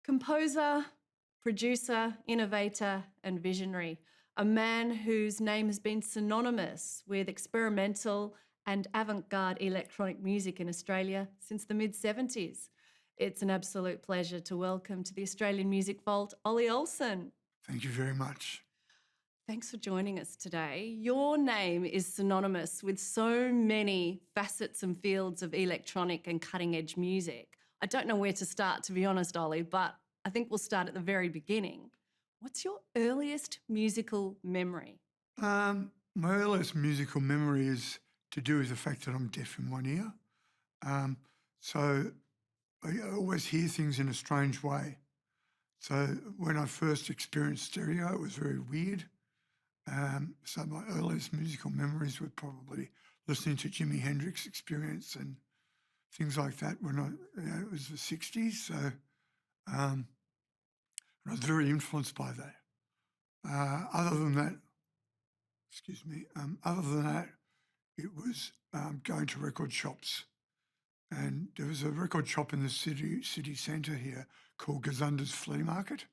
Composer, producer, innovator, and visionary. A man whose name has been synonymous with experimental and avant garde electronic music in Australia since the mid 70s. It's an absolute pleasure to welcome to the Australian Music Vault, Ollie Olsen. Thank you very much. Thanks for joining us today. Your name is synonymous with so many facets and fields of electronic and cutting edge music. I don't know where to start, to be honest, Ollie, but I think we'll start at the very beginning. What's your earliest musical memory? My earliest musical memory is to do with the fact that I'm deaf in one ear. So I always hear things in a strange way. So when I first experienced stereo, it was very weird. So my earliest musical memories were probably listening to Jimi Hendrix Experience and things like that when it was the 60s. So and I was very influenced by that. Other than that, it was going to record shops. And there was a record shop in the city centre here called Gazunda's Flea Market,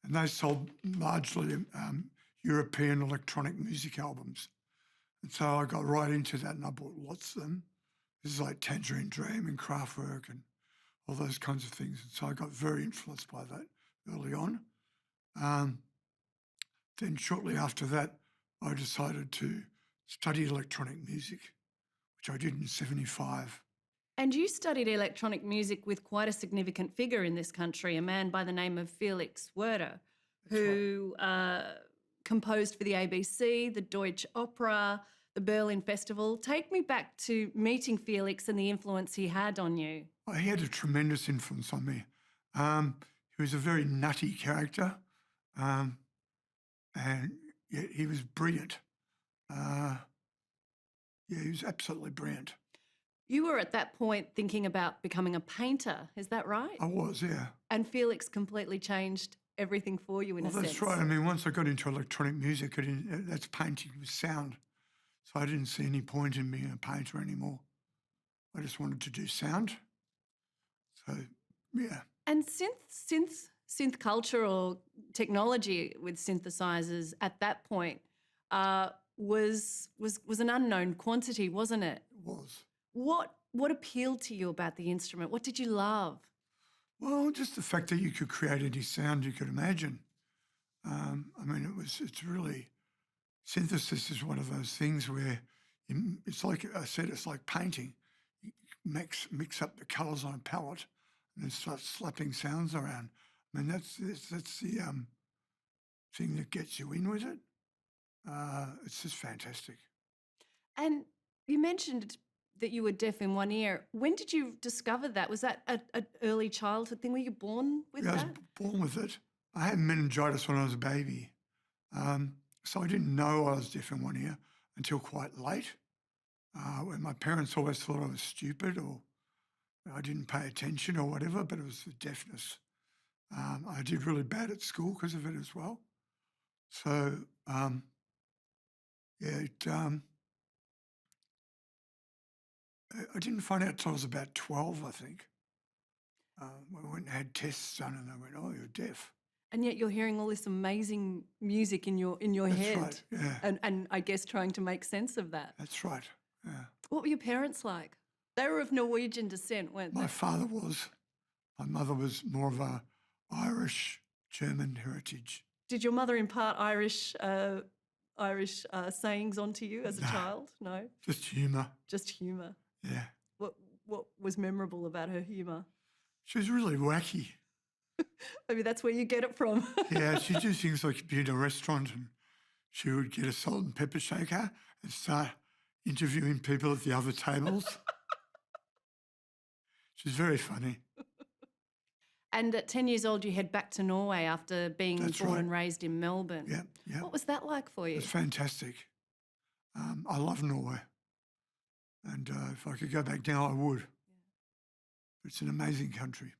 and they sold largely European electronic music albums. And so I got right into that and I bought lots of them. This is like Tangerine Dream and Kraftwerk and all those kinds of things. And so I got very influenced by that early on. Then shortly after that, I decided to study electronic music, which I did in 75. And you studied electronic music with quite a significant figure in this country, a man by the name of Felix Werder, who composed for the ABC, the Deutsche Opera, the Berlin Festival. Take me back to meeting Felix and the influence he had on you. He had a tremendous influence on me. He was a very nutty character, and yet he was brilliant. He was absolutely brilliant. You were at that point thinking about becoming a painter, is that right? I was, yeah. And Felix completely changed everything for you in a sense. That's right. I mean, once I got into electronic music, that's painting with sound. So I didn't see any point in being a painter anymore. I just wanted to do sound. So, yeah. And synth culture or technology with synthesizers at that point was an unknown quantity, wasn't it? It was. What appealed to you about the instrument? What did you love? Well, just the fact that you could create any sound you could imagine. I mean, it's really, synthesis is one of those things where it's like I said, it's like painting. You mix up the colours on a palette and then start slapping sounds around. I mean, that's the thing that gets you in with it. It's just fantastic. And you mentioned that you were deaf in one ear. When did you discover that? Was that an early childhood thing? Were you born with that? I was born with it. I had meningitis when I was a baby. So I didn't know I was deaf in one ear until quite late, when my parents always thought I was stupid or I didn't pay attention or whatever, but it was the deafness. I did really bad at school because of it as well. So, I didn't find out till I was about 12, I think. We went and had tests done and they went, "Oh, you're deaf." And yet you're hearing all this amazing music in your That's head. right, yeah. And I guess trying to make sense of that. That's right, yeah. What were your parents like? They were of Norwegian descent, weren't they? My father was. My mother was more of a Irish, German heritage. Did your mother impart Irish sayings onto you as a child? No? Just humour. Just humour. Yeah. What was memorable about her humour? She was really wacky. Maybe that's where you get it from. Yeah, she'd do things like be in a restaurant and she would get a salt and pepper shaker and start interviewing people at the other tables. She's very funny. And at 10 years old, you head back to Norway after being That's born right. and raised in Melbourne. Yeah. What was that like for you? It's fantastic. I love Norway. And if I could go back now, I would. Yeah. It's an amazing country.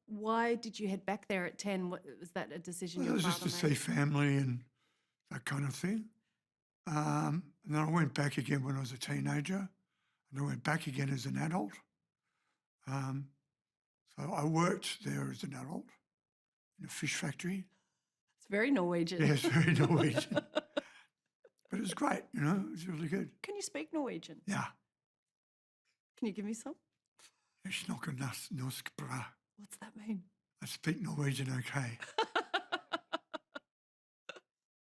Why did you head back there at 10? Was that a decision Well, it your was father just to made? see family and that kind of thing. And then I went back again when I was a teenager, and I went back again as an adult. So I worked there as an adult, in a fish factory. It's very Norwegian. Yeah, it's very Norwegian. But it was great, you know, it was really good. Can you speak Norwegian? Yeah. Can you give me some? Jeg snakker norsk bra. What's that mean? I speak Norwegian okay.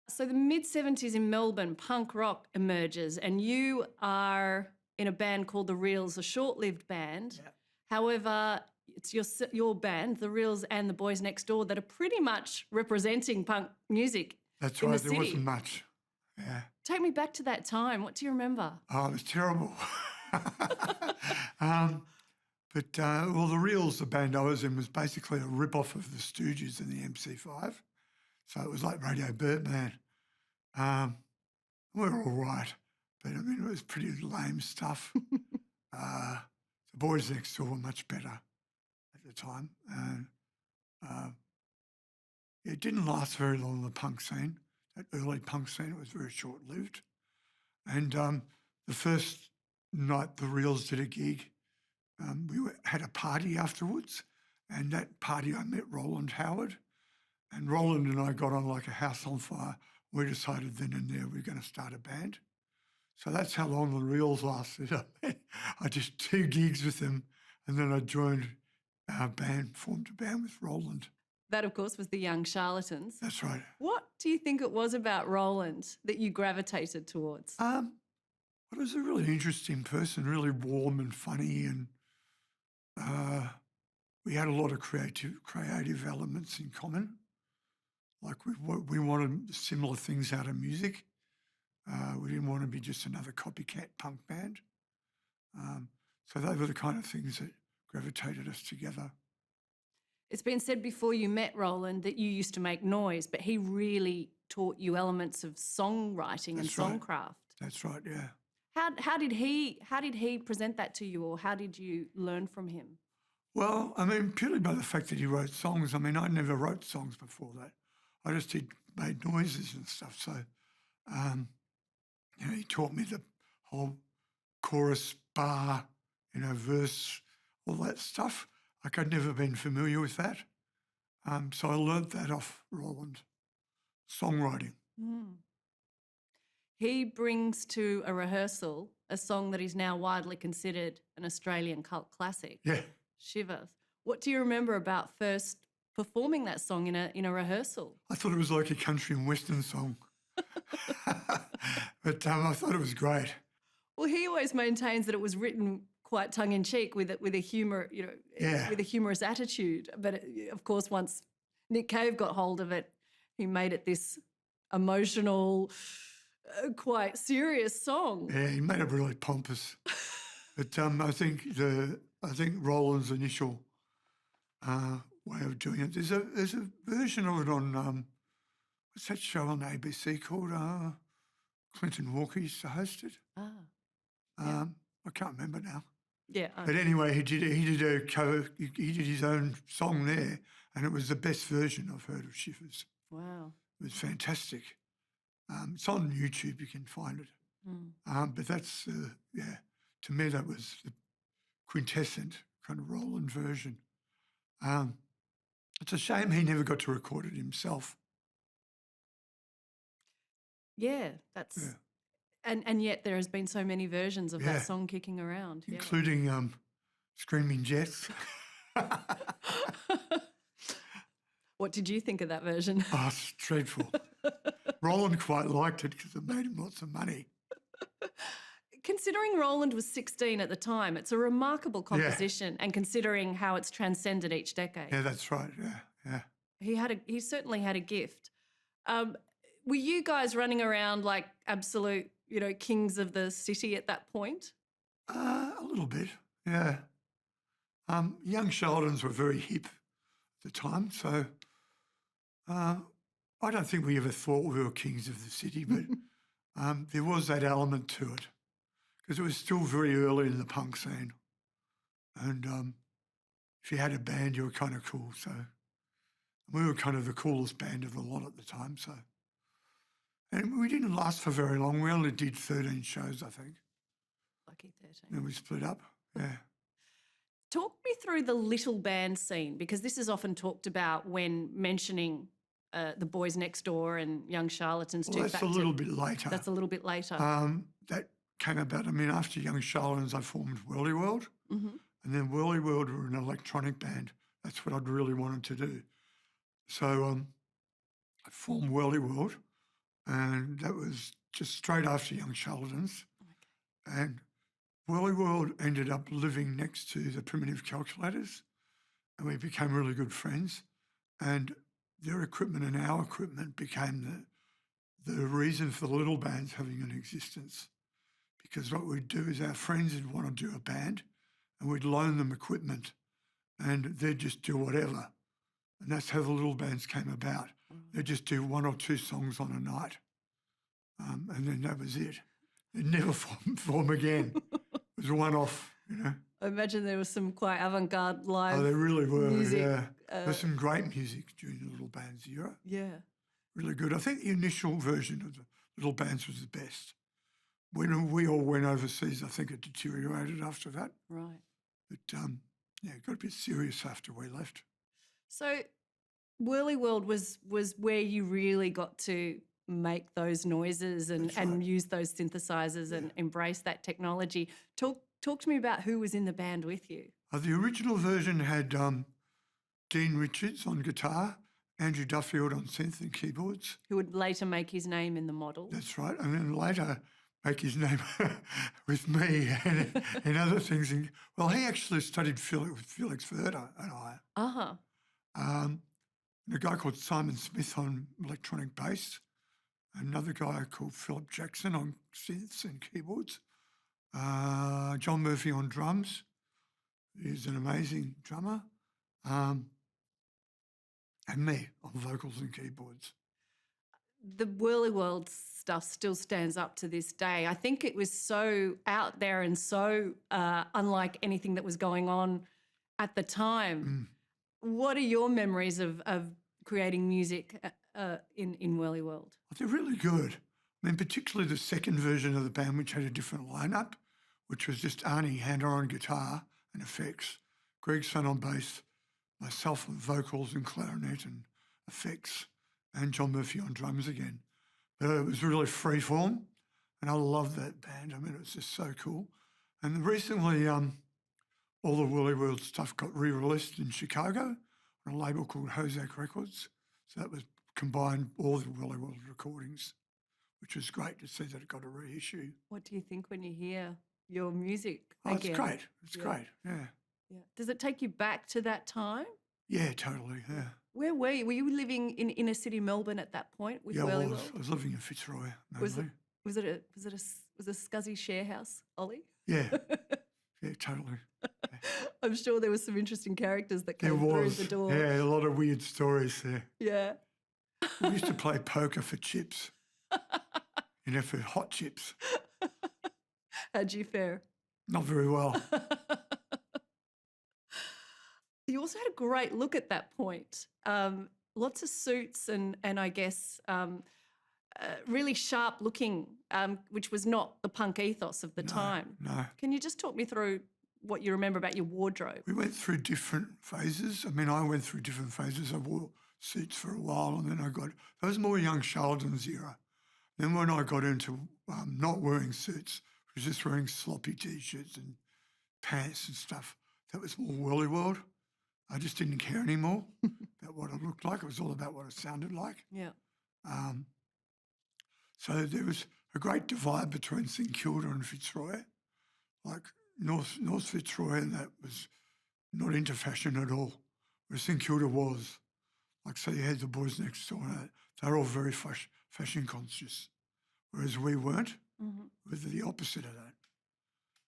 So the mid-70s in Melbourne, punk rock emerges, and you are in a band called The Reels, a short-lived band. Yeah. However, it's your band, The Reels and the Boys Next Door, that are pretty much representing punk music That's in right, the there city. wasn't much. Yeah. Take me back to that time. What do you remember? Oh, it was terrible. Well, The Reels, the band I was in, was basically a rip-off of the Stooges and the MC5. So it was like Radio Birdman. We were all right, but I mean, it was pretty lame stuff. The Boys Next Door were much better at the time. And it didn't last very long, the punk scene. That early punk scene, it was very short-lived. And the first night The Reels did a gig, had a party afterwards, and that party I met Roland Howard, and Roland and I got on like a house on fire. We decided then and there we were going to start a band. So that's how long The Reels lasted. I did 2 gigs with them, and then I joined our band, formed a band with Roland. That, of course, was the Young Charlatans. That's right. What do you think it was about Roland that you gravitated towards? Well, he was a really interesting person, really warm and funny, and we had a lot of creative elements in common. Like we wanted similar things out of music. We didn't want to be just another copycat punk band. So they were the kind of things that gravitated us together. It's been said before you met Roland that you used to make noise, but he really taught you elements of songwriting and That's right. songcraft. That's right, yeah. How did he present that to you, or how did you learn from him? Well, I mean, purely by the fact that he wrote songs. I mean, I never wrote songs before that. I just made noises and stuff. So, he taught me the whole chorus, bar, verse, all that stuff. Like I'd never been familiar with that. So I learned that off Roland, songwriting. Mm. He brings to a rehearsal a song that is now widely considered an Australian cult classic, Yeah. Shivers. What do you remember about first performing that song in a rehearsal? I thought it was like a country and western song. But I thought it was great. Well, he always maintains that it was written quite tongue-in-cheek with a humour, Yeah. with a humorous attitude. But of course, once Nick Cave got hold of it, he made it this emotional, quite serious song. Yeah, he made it really pompous. But I think Roland's initial way of doing it. There's a version of it on what's that show on ABC called? Clinton Walker used to host it. Ah, I can't remember now. yeah. But anyway, he did a cover. He did his own song there, and it was the best version I've heard of Shivers. Wow. It was fantastic. It's on YouTube. You can find it. Mm. But that's to me that was the quintessent kind of Roland version. It's a shame he never got to record it himself. Yeah, that's Yeah. and yet there has been so many versions of Yeah. that song kicking around. Yeah. Including Screaming Jets. What did you think of that version? Oh, it's dreadful. Roland quite liked it because it made him lots of money. Considering Roland was 16 at the time, it's a remarkable composition, and considering how it's transcended each decade. Yeah, that's right. Yeah. He certainly had a gift. Were you guys running around like absolute, kings of the city at that point? A little bit, yeah. Young Sheldons were very hip at the time, so I don't think we ever thought we were kings of the city, but there was that element to it because it was still very early in the punk scene. And if you had a band, you were kind of cool. So we were kind of the coolest band of the lot at the time. So, and we didn't last for very long. We only did 13 shows, I think. Lucky 13. Then we split up. Yeah. Talk me through the little band scene, because this is often talked about when mentioning the Boys Next Door and Young Charlatans Well, too. that's a little bit later. That's a little bit later. That came about, I mean, after Young Charlatans, I formed Whirly World. Mhm. And then Whirly World were an electronic band. That's what I'd really wanted to do. So I formed Whirly World, and that was just straight after Young Charlatans. And Whirly World ended up living next to the Primitive Calculators, and we became really good friends. And their equipment and our equipment became the reason for the little bands having an existence. Because what we'd do is our friends would want to do a band, and we'd loan them equipment, and they'd just do whatever. And that's how the little bands came about. They'd just do one or two songs on a night, and then that was it. They'd never form again. It was a one-off, you know. I imagine there was some quite avant-garde live. Oh, they really were, music, yeah. There's some great music during the little bands era. Yeah. Really good. I think the initial version of the little bands was the best. When we all went overseas, I think it deteriorated after that. Right. But yeah, it got a bit serious after we left. So Whirly World was where you really got to make those noises and, That's right. and use those synthesizers and embrace that technology. Talk to me about who was in the band with you. The original version had Dean Richards on guitar, Andrew Duffield on synth and keyboards. Who would later make his name in the model. That's right. And then later make his name with me and other things. Well, he actually studied with Felix Verder and I. Uh-huh. And a guy called Simon Smith on electronic bass. Another guy called Philip Jackson on synths and keyboards. John Murphy on drums. He's an amazing drummer. And me on vocals and keyboards. The Whirly World stuff still stands up to this day. I think it was so out there and so unlike anything that was going on at the time. What are your memories of creating music in Whirly World? They're really good. I mean, particularly the second version of the band, which had a different lineup, which was just Arnie Hanna on guitar and effects, Greg Sun on bass, myself on vocals and clarinet and effects, and John Murphy on drums again. But it was really free form, and I loved that band. I mean, it was just so cool. And recently, all the Whirly World stuff got re-released in Chicago on a label called Hozak Records. So that was combined all the Whirly World recordings, which was great to see that it got a reissue. What do you think when you hear your music Oh, again? it's great. It's great, yeah. Yeah. Does it take you back to that time? Yeah, totally, yeah. Where were you? Were you living in inner city Melbourne at that point with Yeah, Whirly well, World? I was living in Fitzroy Was mainly. it a scuzzy share house, Ollie? Yeah, yeah, totally. I'm sure there was some interesting characters that There came through was, the door. yeah, a lot of weird stories there. Yeah. We used to play poker for chips, you know, for hot chips. How'd you fare? Not very well. You also had a great look at that point. Lots of suits and I guess really sharp looking, which was not the punk ethos of the time. No. Can you just talk me through what you remember about your wardrobe? We went through different phases. I mean, I went through different phases. I wore suits for a while, and then that was more Young Charlatans era. Then when I got into not wearing suits, I was just wearing sloppy T-shirts and pants and stuff. That was more Whirly World. I just didn't care anymore about what I looked like. It was all about what it sounded like. Yeah. So there was a great divide between St Kilda and Fitzroy. Like North Fitzroy, and that was not into fashion at all, whereas St Kilda was. Like, so you had the Boys Next Door, and they're all very fashion conscious, whereas we weren't. Mm-hmm. We were the opposite of that.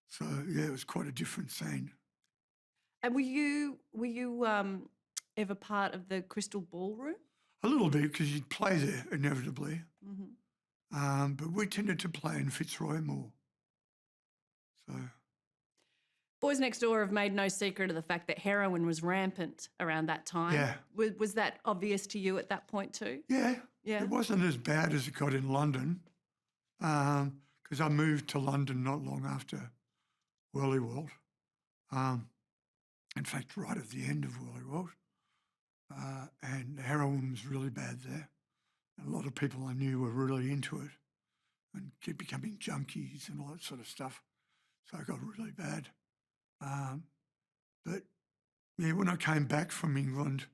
So yeah, it was quite a different scene. And were you ever part of the Crystal Ballroom? A little bit, because you'd play there inevitably. Mm-hmm. But we tended to play in Fitzroy more. So Boys Next Door have made no secret of the fact that heroin was rampant around that time. Yeah. Was that obvious to you at that point too? yeah, Yeah. it wasn't as bad as it got in London, because I moved to London not long after Whirly World. In fact, right at the end of Woolly World. And heroin was really bad there. A lot of people I knew were really into it and kept becoming junkies and all that sort of stuff. So it got really bad. But yeah, when I came back from England,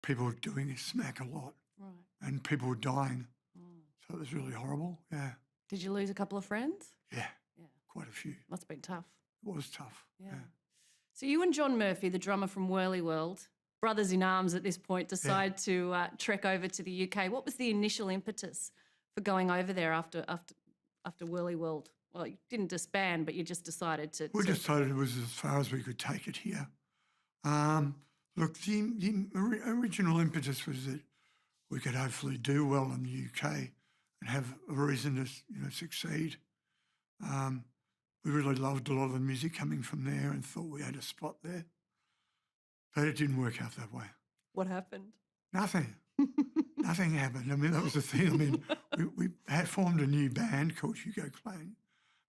people were doing smack a lot Right. and people were dying. Mm. So it was really horrible. Yeah. Did you lose a couple of friends? Yeah. Yeah. Quite a few. Must have been tough. It was tough. Yeah. So you and John Murphy, the drummer from Whirly World, brothers in arms at this point, decide to trek over to the UK. What was the initial impetus for going over there after Whirly World? Well, you didn't disband, but you just decided to. We decided it was as far as we could take it here. Look, the original impetus was that we could hopefully do well in the UK and have a reason to succeed. We really loved a lot of the music coming from there and thought we had a spot there. But it didn't work out that way. What happened? Nothing. Nothing happened. I mean, that was the thing. I mean, we had formed a new band called Hugo Clang.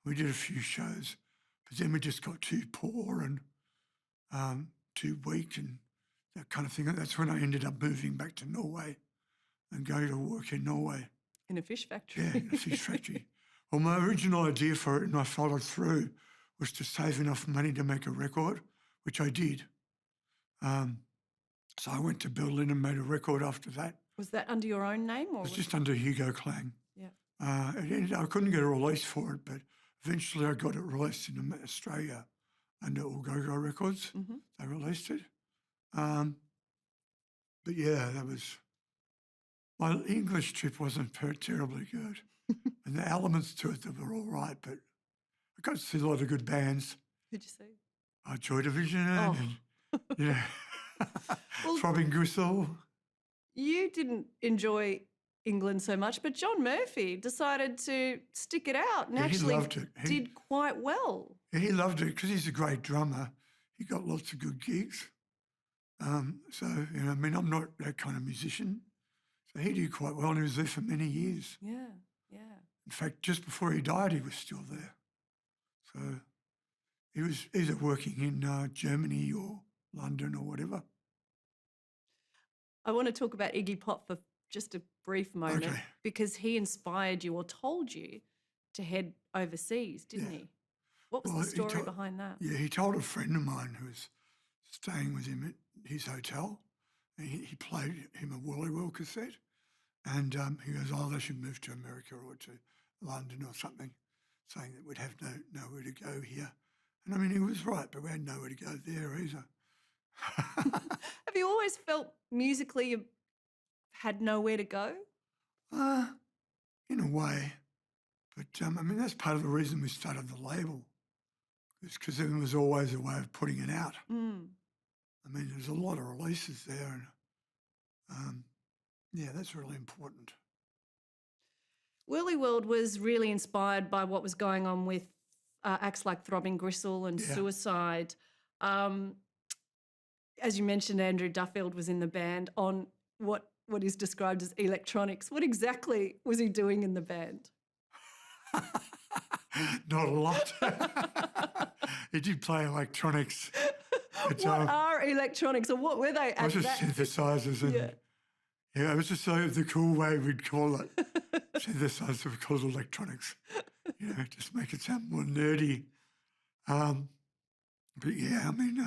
We did a few shows, but then we just got too poor and too weak and that kind of thing. And that's when I ended up moving back to Norway and going to work in Norway. In a fish factory. Yeah, in a fish factory. Well, my original idea for it, and I followed through, was to save enough money to make a record, which I did. So I went to Berlin and made a record after that. Was that under your own name? Or It was just under Hugo Clang. Yeah. I couldn't get a release for it, but eventually I got it released in Australia under All-Go-Go Records. Mm-hmm. They released it. But yeah, my English trip wasn't terribly good. And the elements to it, they were all right, but I got to see a lot of good bands. Who'd you see? Joy Division Oh. and, Well- Throbbing Gristle. You didn't enjoy England so much, but John Murphy decided to stick it out and Yeah, he actually loved it. did quite well. Yeah, he loved it because he's a great drummer. He got lots of good gigs. So, I mean, I'm not that kind of musician. So he did quite well and he was there for many years. Yeah, yeah. In fact, just before he died, he was still there. So he was either working in Germany or London or whatever. I want to talk about Iggy Pop for just a brief moment Okay. because he inspired you or told you to head overseas, didn't Yeah. he? What was Well, the he story told- behind that? Yeah, he told a friend of mine who was staying with him at his hotel, and he played him a Whirly World cassette, and he goes, "Oh, they should move to America or to London or something," saying that we'd have nowhere to go here. And I mean, he was right, but we had nowhere to go there either. Have you always felt musically you had nowhere to go? In a way, but I mean, that's part of the reason we started the label, is because there was always a way of putting it out. Mm. I mean, there's a lot of releases there, and yeah, that's really important. Whirly World was really inspired by what was going on with acts like Throbbing Gristle and Yeah. Suicide. As you mentioned, Andrew Duffield was in the band on what is described as electronics. What exactly was he doing in the band? Not a lot. He did play electronics. But, What are electronics, or what were they it at was just that? synthesizers, and Yeah. yeah, it was just the cool way we'd call it. Synthesizers, we call it electronics. Just make it sound more nerdy. But yeah, I mean,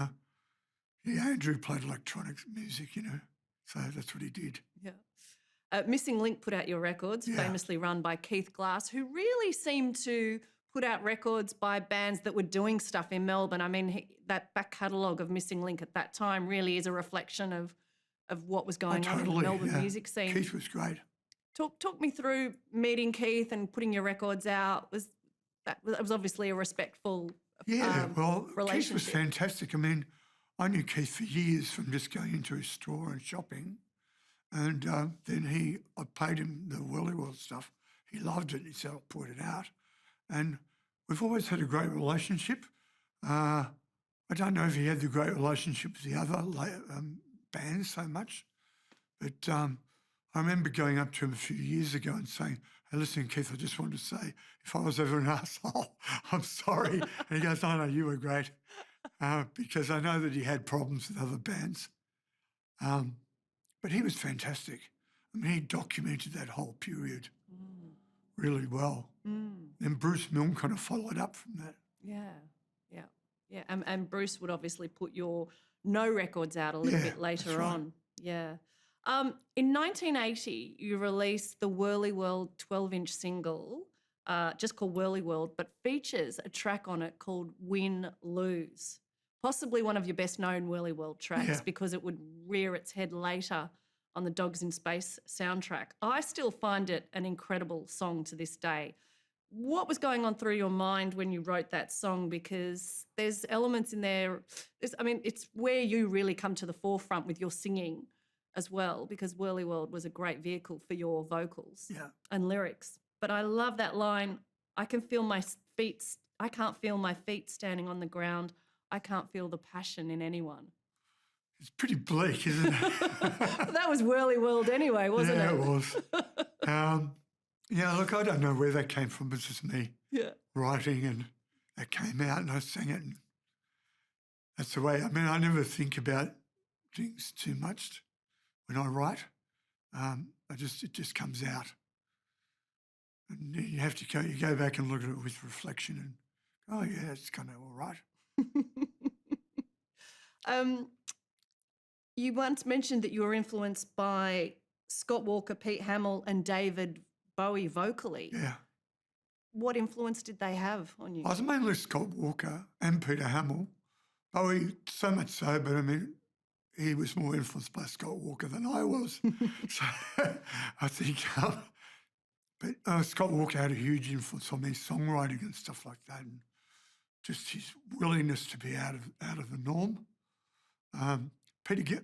Andrew played electronics music, so that's what he did. Yeah. Missing Link put out your records, Yeah. famously run by Keith Glass, who really seemed to put out records by bands that were doing stuff in Melbourne. I mean, that back catalogue of Missing Link at that time really is a reflection of what was going on in the Melbourne yeah. music scene. Keith was great. Talk me through meeting Keith and putting your records out. That was obviously a respectful Yeah, well, Keith was relationship. fantastic. I mean, I knew Keith for years from just going into his store and shopping. And then I paid him the Whirly World stuff. He loved it. He said, "I'll put it out." And we've always had a great relationship. I don't know if he had the great relationship with the other bands so much, but I remember going up to him a few years ago and saying, "Hey, listen, Keith, I just wanted to say, if I was ever an asshole, I'm sorry." And he goes, "Oh, no, you were great." because I know that he had problems with other bands. Um, but he was fantastic. I mean, he documented that whole period really well. Then Bruce Milne kind of followed up from that. Yeah, yeah, yeah. And Bruce would obviously put your No records out a little Yeah, bit later that's right. on. Yeah. In 1980, you released the Whirly World 12-inch single, just called Whirly World, but features a track on it called Win Lose. Possibly one of your best known Whirly World tracks Yeah. because it would rear its head later on the Dogs in Space soundtrack. I still find it an incredible song to this day. What was going on through your mind when you wrote that song? Because there's elements in there. It's where you really come to the forefront with your singing as well, because Whirly World was a great vehicle for your vocals Yeah. and lyrics. But I love that line. I can't feel my feet standing on the ground. I can't feel the passion in anyone. It's pretty bleak, isn't it? That was Whirly World anyway, wasn't Yeah, it? it was. Yeah, look, I don't know where that came from. It's just me Yeah. writing, and it came out and I sang it. And that's the way. I mean, I never think about things too much when I write. It just comes out. And you have to you go back and look at it with reflection and, oh, yeah, it's kind of all right. You once mentioned that you were influenced by Scott Walker, Pete Hamill, and David Bowie vocally. Yeah. What influence did they have on you? I was mainly Scott Walker and Peter Hamill. Bowie, so much so, but I mean, he was more influenced by Scott Walker than I was. So I think, but Scott Walker had a huge influence on me, songwriting and stuff like that, and just his willingness to be out of the norm. Peter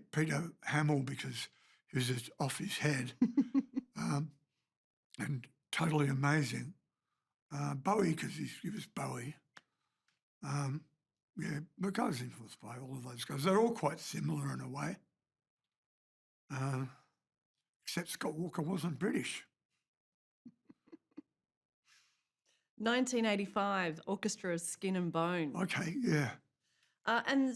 Hamill, because he was just off his head and totally amazing. Bowie, because he was Bowie. Yeah, look, I was influenced by all of those guys. They're all quite similar in a way, except Scott Walker wasn't British. 1985, Orchestra of Skin and Bone. Okay, yeah. And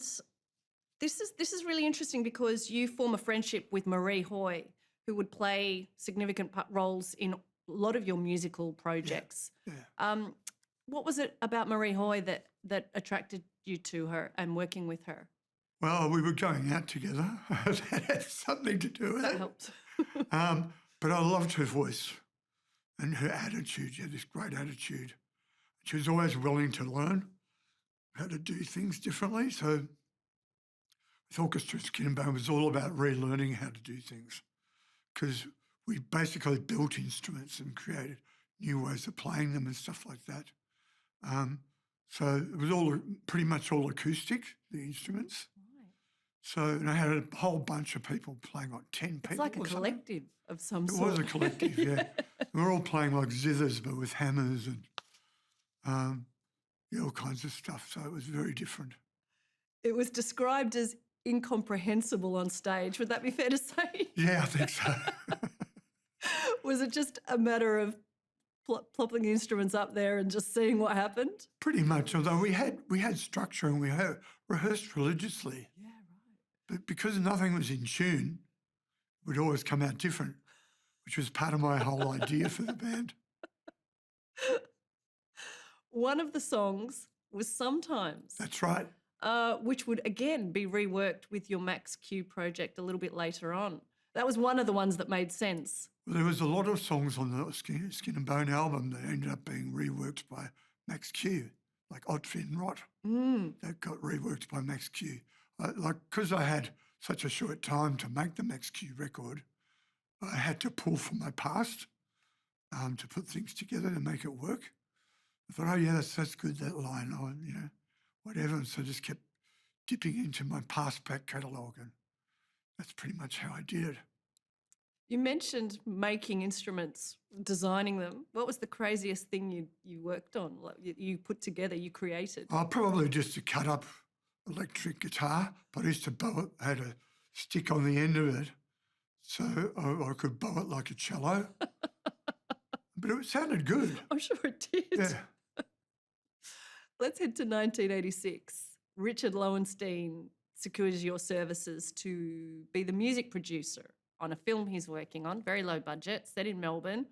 this is really interesting because you form a friendship with Marie Hoy, who would play significant roles in a lot of your musical projects. Yeah. What was it about Marie Hoy that attracted you to her and working with her? Well, we were going out together. That had something to do with That it. helped. But I loved her voice and her attitude. She had this great attitude. She was always willing to learn how to do things differently. So with Orchestra of Skin and Bone, it was all about relearning how to do things, because we basically built instruments and created new ways of playing them and stuff like that. So it was pretty much all acoustic, the instruments. Right. So, and I had a whole bunch of people playing, like 10 people. It's like a or something. collective of some It sort. was a collective, yeah. We were all playing like zithers, but with hammers and all kinds of stuff. So it was very different. It was described as incomprehensible on stage. Would that be fair to say? Yeah, I think so. Was it just a matter of plopping the instruments up there and just seeing what happened? Pretty much, although we had structure and we rehearsed religiously. Yeah, right. But because nothing was in tune, it would always come out different, which was part of my whole idea for the band. One of the songs was Sometimes, That's right. which would again be reworked with your Max Q project a little bit later on. That was one of the ones that made sense. Well, there was a lot of songs on the Skin and Bone album that ended up being reworked by Max Q, like Odd Fin Rot. That got reworked by Max Q. Because I had such a short time to make the Max Q record, I had to pull from my past to put things together to make it work. I thought, oh yeah, that's good, that line, whatever. And so I just kept dipping into my past back catalogue, and that's pretty much how I did it. You mentioned making instruments, designing them. What was the craziest thing you worked on? Like you put together, you created? Probably just a cut up electric guitar, but I used to bow it, had a stick on the end of it, so I could bow it like a cello. But it sounded good. I'm sure it did. Yeah. Let's head to 1986. Richard Lowenstein secures your services to be the music producer on a film he's working on, very low budget, set in Melbourne,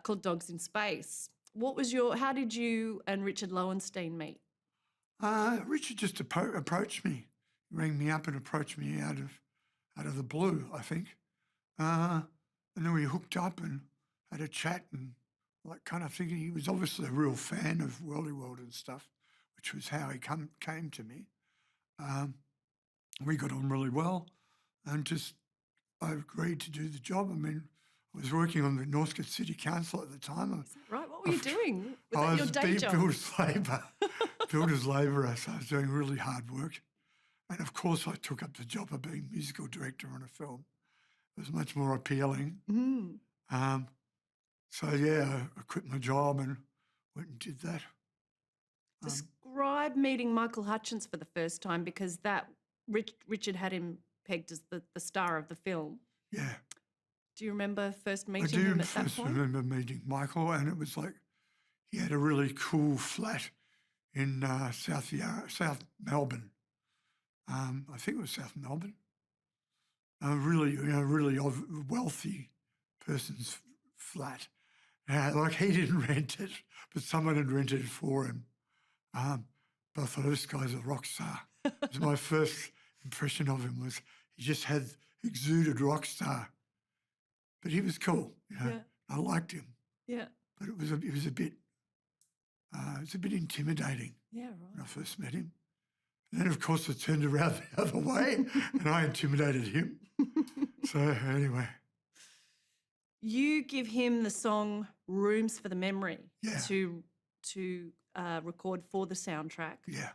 called Dogs in Space. How did you and Richard Lowenstein meet? Richard just approached me, rang me up and approached me out of the blue, I think. And then we hooked up and had a chat and like kind of thinking he was obviously a real fan of Worldy World and stuff, which was how he came to me. We got on really well and I agreed to do the job. I mean, I was working on the Northcote City Council at the time. Is that right? What were you doing? Was I that your day was job? builder's labourer, so I was doing really hard work. And of course I took up the job of being musical director on a film. It was much more appealing. So yeah, I quit my job and went and did that. Describe meeting Michael Hutchence for the first time, because Richard had him pegged as the star of the film. Yeah. Do you remember first I meeting do him at that first point? remember meeting Michael, and it was like he had a really cool flat in South Melbourne. I think it was South Melbourne. Really wealthy person's flat. Like he didn't rent it, but someone had rented it for him. But I thought, this guy's a rock star. It was my first impression of him was he just exuded rock star. But he was cool, Yeah. I liked him. Yeah. But it was a bit intimidating Yeah, when I right. first met him. And then, of course, it turned around the other way and I intimidated him. So anyway. You give him the song Rooms for the Memory Yeah. to record for the soundtrack. Yeah.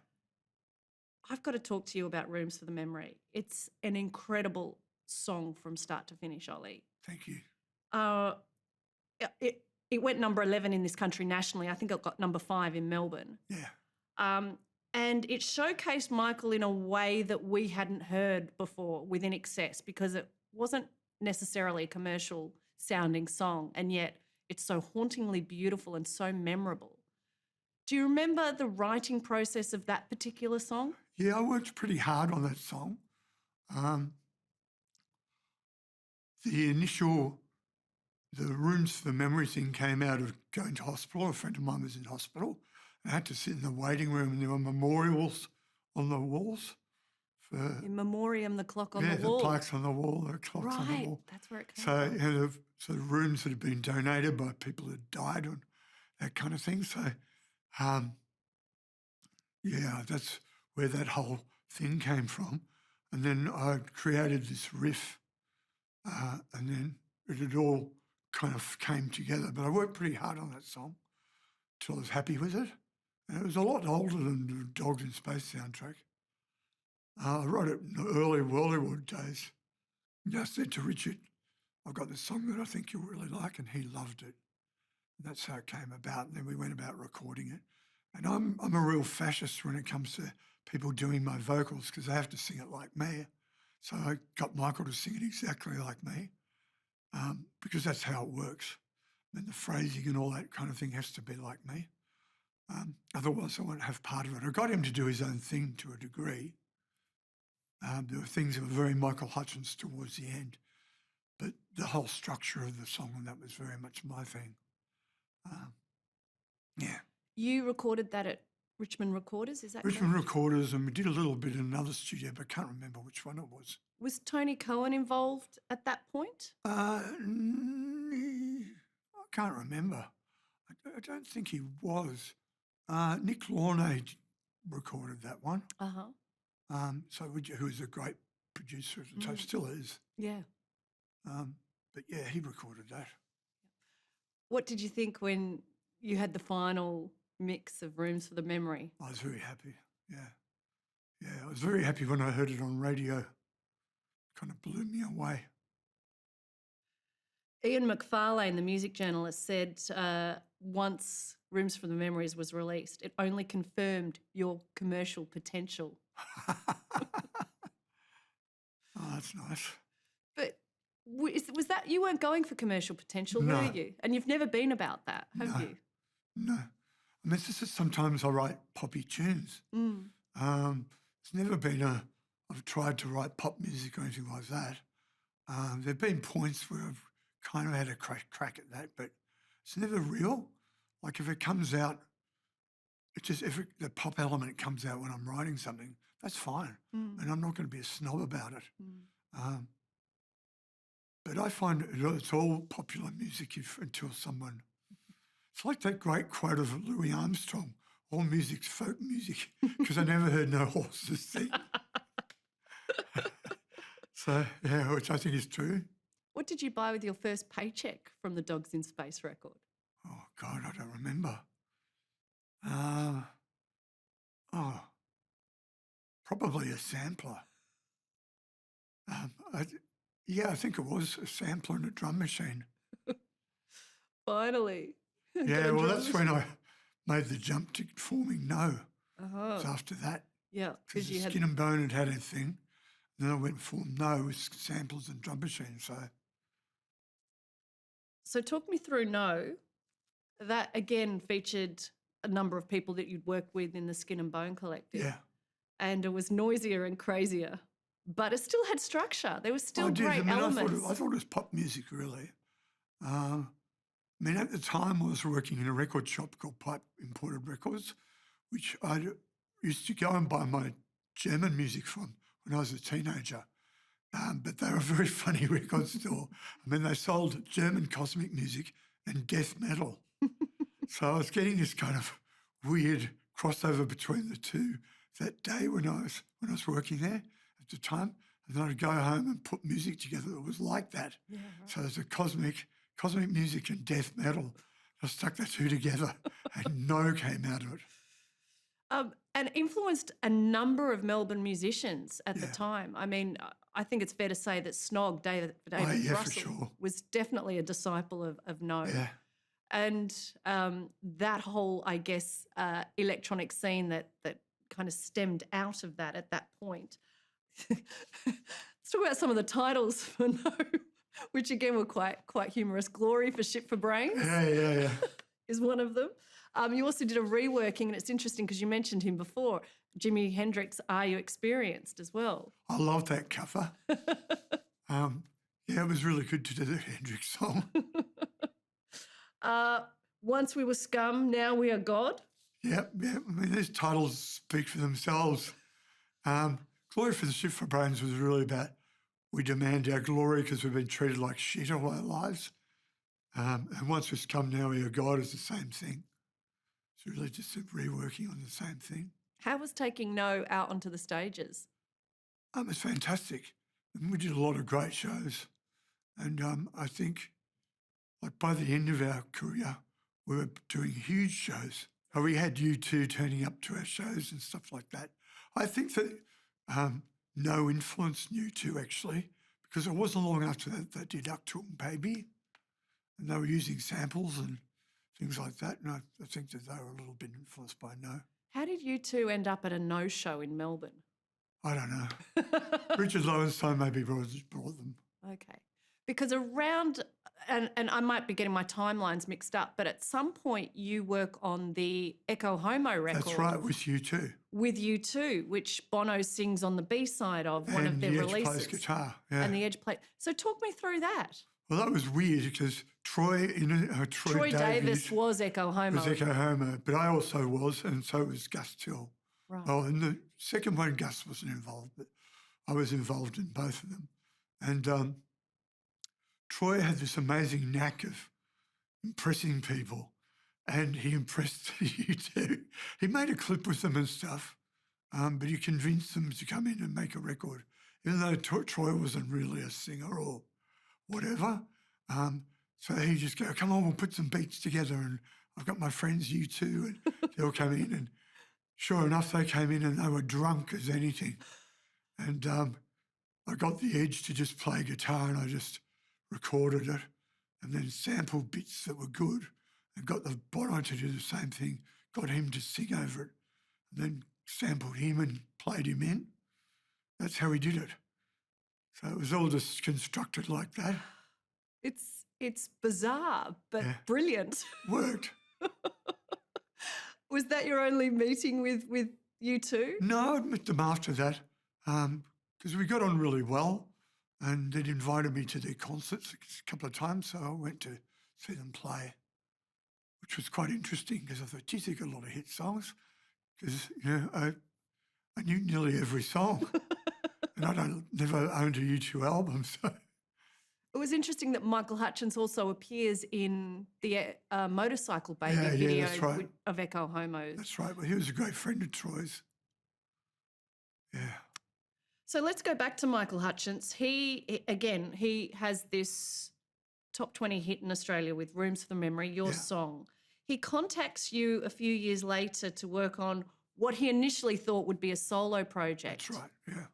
I've got to talk to you about Rooms for the Memory. It's an incredible song from start to finish, Ollie. Thank you. It went number 11 in this country nationally. I think it got number 5 in Melbourne. Yeah. And it showcased Michael in a way that we hadn't heard before with In Excess, because it wasn't necessarily a commercial sounding song, and yet it's so hauntingly beautiful and so memorable. Do you remember the writing process of that particular song? Yeah, I worked pretty hard on that song. The Rooms for the Memory thing came out of going to hospital. A friend of mine was in hospital. I had to sit in the waiting room and there were memorials on the walls. In memoriam, the clock on the the wall. plaques on the wall, the clocks on the Right, wall. that's where it came So, from. so the rooms that had been donated by people who died and that kind of thing. So, yeah, that's where that whole thing came from. And then I created this riff and then it had all kind of came together. But I worked pretty hard on that song till I was happy with it. And it was a lot older than the Dogs in Space soundtrack. I wrote it in the early Worldywood days. And I said to Richard, I've got this song that I think you'll really like, and he loved it. And that's how it came about. And then we went about recording it. And I'm a real fascist when it comes to people doing my vocals, because they have to sing it like me. So I got Michael to sing it exactly like me, because that's how it works. And the phrasing and all that kind of thing has to be like me. Otherwise, I won't have part of it. I got him to do his own thing to a degree. There were things that were very Michael Hutchence towards the end, but the whole structure of the song, and that was very much my thing. Yeah. You recorded that at Richmond Recorders, is that Richmond correct? Recorders, and we did a little bit in another studio, but I can't remember which one it was. Was Tony Cohen involved at that point? I can't remember. I don't think he was. Nick Launay recorded that one. Uh-huh. Who was a great producer at the time, still is. Yeah. But yeah, he recorded that. What did you think when you had the final mix of Rooms for the Memory? I was very happy. Yeah, I was very happy when I heard it on radio. Kind of blew me away. Ian McFarlane, the music journalist, said once Rooms for the Memories was released, it only confirmed your commercial potential. Oh, that's nice. But was that, you weren't going for commercial potential, No. were you? And you've never been about that, have No. you? No. I mean, it's just that sometimes I write poppy tunes. It's never been I've tried to write pop music or anything like that. There've been points where I've kind of had a crack at that, but it's never real. Like if it comes out, if the pop element comes out when I'm writing something, that's fine, and I'm not going to be a snob about it. Um, but I find it's all popular music until someone. It's like that great quote of Louis Armstrong: "All music's folk music," because I never heard no horses sing. So yeah, which I think is true. What did you buy with your first paycheck from the Dogs in Space record? Oh God, I don't remember. Uh, oh, probably a sampler. Um, I, yeah, I think it was a sampler and a drum machine. Finally. Got Yeah, a well, drum that's when I made the jump to forming No. It was Uh-huh. after that, Yeah, because because you had. Skin and Bone had a thing. And then I went and formed No with samples and drum machines. So So talk me through No. That again featured a number of people that you'd worked with in the Skin and Bone Collective. yeah, And it was noisier and crazier, but it still had structure. There was still I did. great I mean, elements. I thought it was pop music, really. I mean, at the time, I was working in a record shop called Pipe Imported Records, which I used to go and buy my German music from when I was a teenager. But they were a very funny record store. I mean, they sold German cosmic music and death metal. So I was getting this kind of weird crossover between the two that day when I was working there at the time. And then I'd go home and put music together that was like that. Yeah, So there's a cosmic music and death metal. I stuck the two together and No came out of it. and influenced a number of Melbourne musicians at the Yeah. time. I mean, I think it's fair to say that Snog, David yeah, for Russell, sure. was definitely a disciple of No. Yeah. And that whole, I guess, electronic scene that kind of stemmed out of that at that point. Let's talk about some of the titles for No, which again were quite humorous. Glory for Ship for Brains Yeah. is one of them. You also did a reworking, and it's interesting because you mentioned him before, Jimi Hendrix, Are You Experienced as well? I love that cover. Yeah, it was really good to do the Hendrix song. Once We Were Scum, Now We Are God. Yeah. I mean, these titles speak for themselves. Glory for the Ship for Brains was really about we demand our glory because we've been treated like shit all our lives. And once we've come, now we are God is the same thing. It's really just a reworking on the same thing. How was taking No out onto the stages? It was fantastic. And we did a lot of great shows. And I think, like, by the end of our career, we were doing huge shows. We had U2 turning up to our shows and stuff like that. I think that No influenced U2 actually, because it wasn't long after that they did Achtung Baby, and they were using samples and things like that. And I think that they were a little bit influenced by No. How did you two end up at a No show in Melbourne? I don't know. Richard Lowenstein maybe brought them. Okay. Because around, and I might be getting my timelines mixed up, but at some point you work on the Echo Homo record. That's right, with U2. With U2, which Bono sings on the B-side of one of And their the Edge releases. plays guitar. Yeah. And the Edge play. So talk me through that. Well, that was weird because Troy Davis was Echo Homo. was Echo Homo, but I also was, and so was Gus Till. Right. Oh, and the second one, Gus wasn't involved, but I was involved in both of them. And Troy had this amazing knack of impressing people, and he impressed you too. He made a clip with them and stuff, but he convinced them to come in and make a record, even though Troy wasn't really a singer or whatever. So he just go, come on, we'll put some beats together, and I've got my friends, U2, and they'll come in. And sure enough, they came in and they were drunk as anything. And I got the Edge to just play guitar, and I just recorded it and then sampled bits that were good and got the Bono to do the same thing, got him to sing over it, and then sampled him and played him in. That's how he did it. So it was all just constructed like that. It's bizarre, but Yeah. brilliant. Worked. Was that your only meeting with you two? No, I'd met them after that because we got on really well, and they'd invited me to their concerts a couple of times, so I went to see them play, which was quite interesting because I thought, geez, they got a lot of hit songs because, I knew nearly every song and never owned a U2 album, so It was interesting that Michael Hutchence also appears in the Motorcycle Baby Yeah, video that's right. of Echo Homos. That's right. Well, he was a great friend of Troy's. Yeah. So let's go back to Michael Hutchence. He has this top 20 hit in Australia with Rooms for the Memory, your Yeah. song. He contacts you a few years later to work on what he initially thought would be a solo project. That's right. Yeah.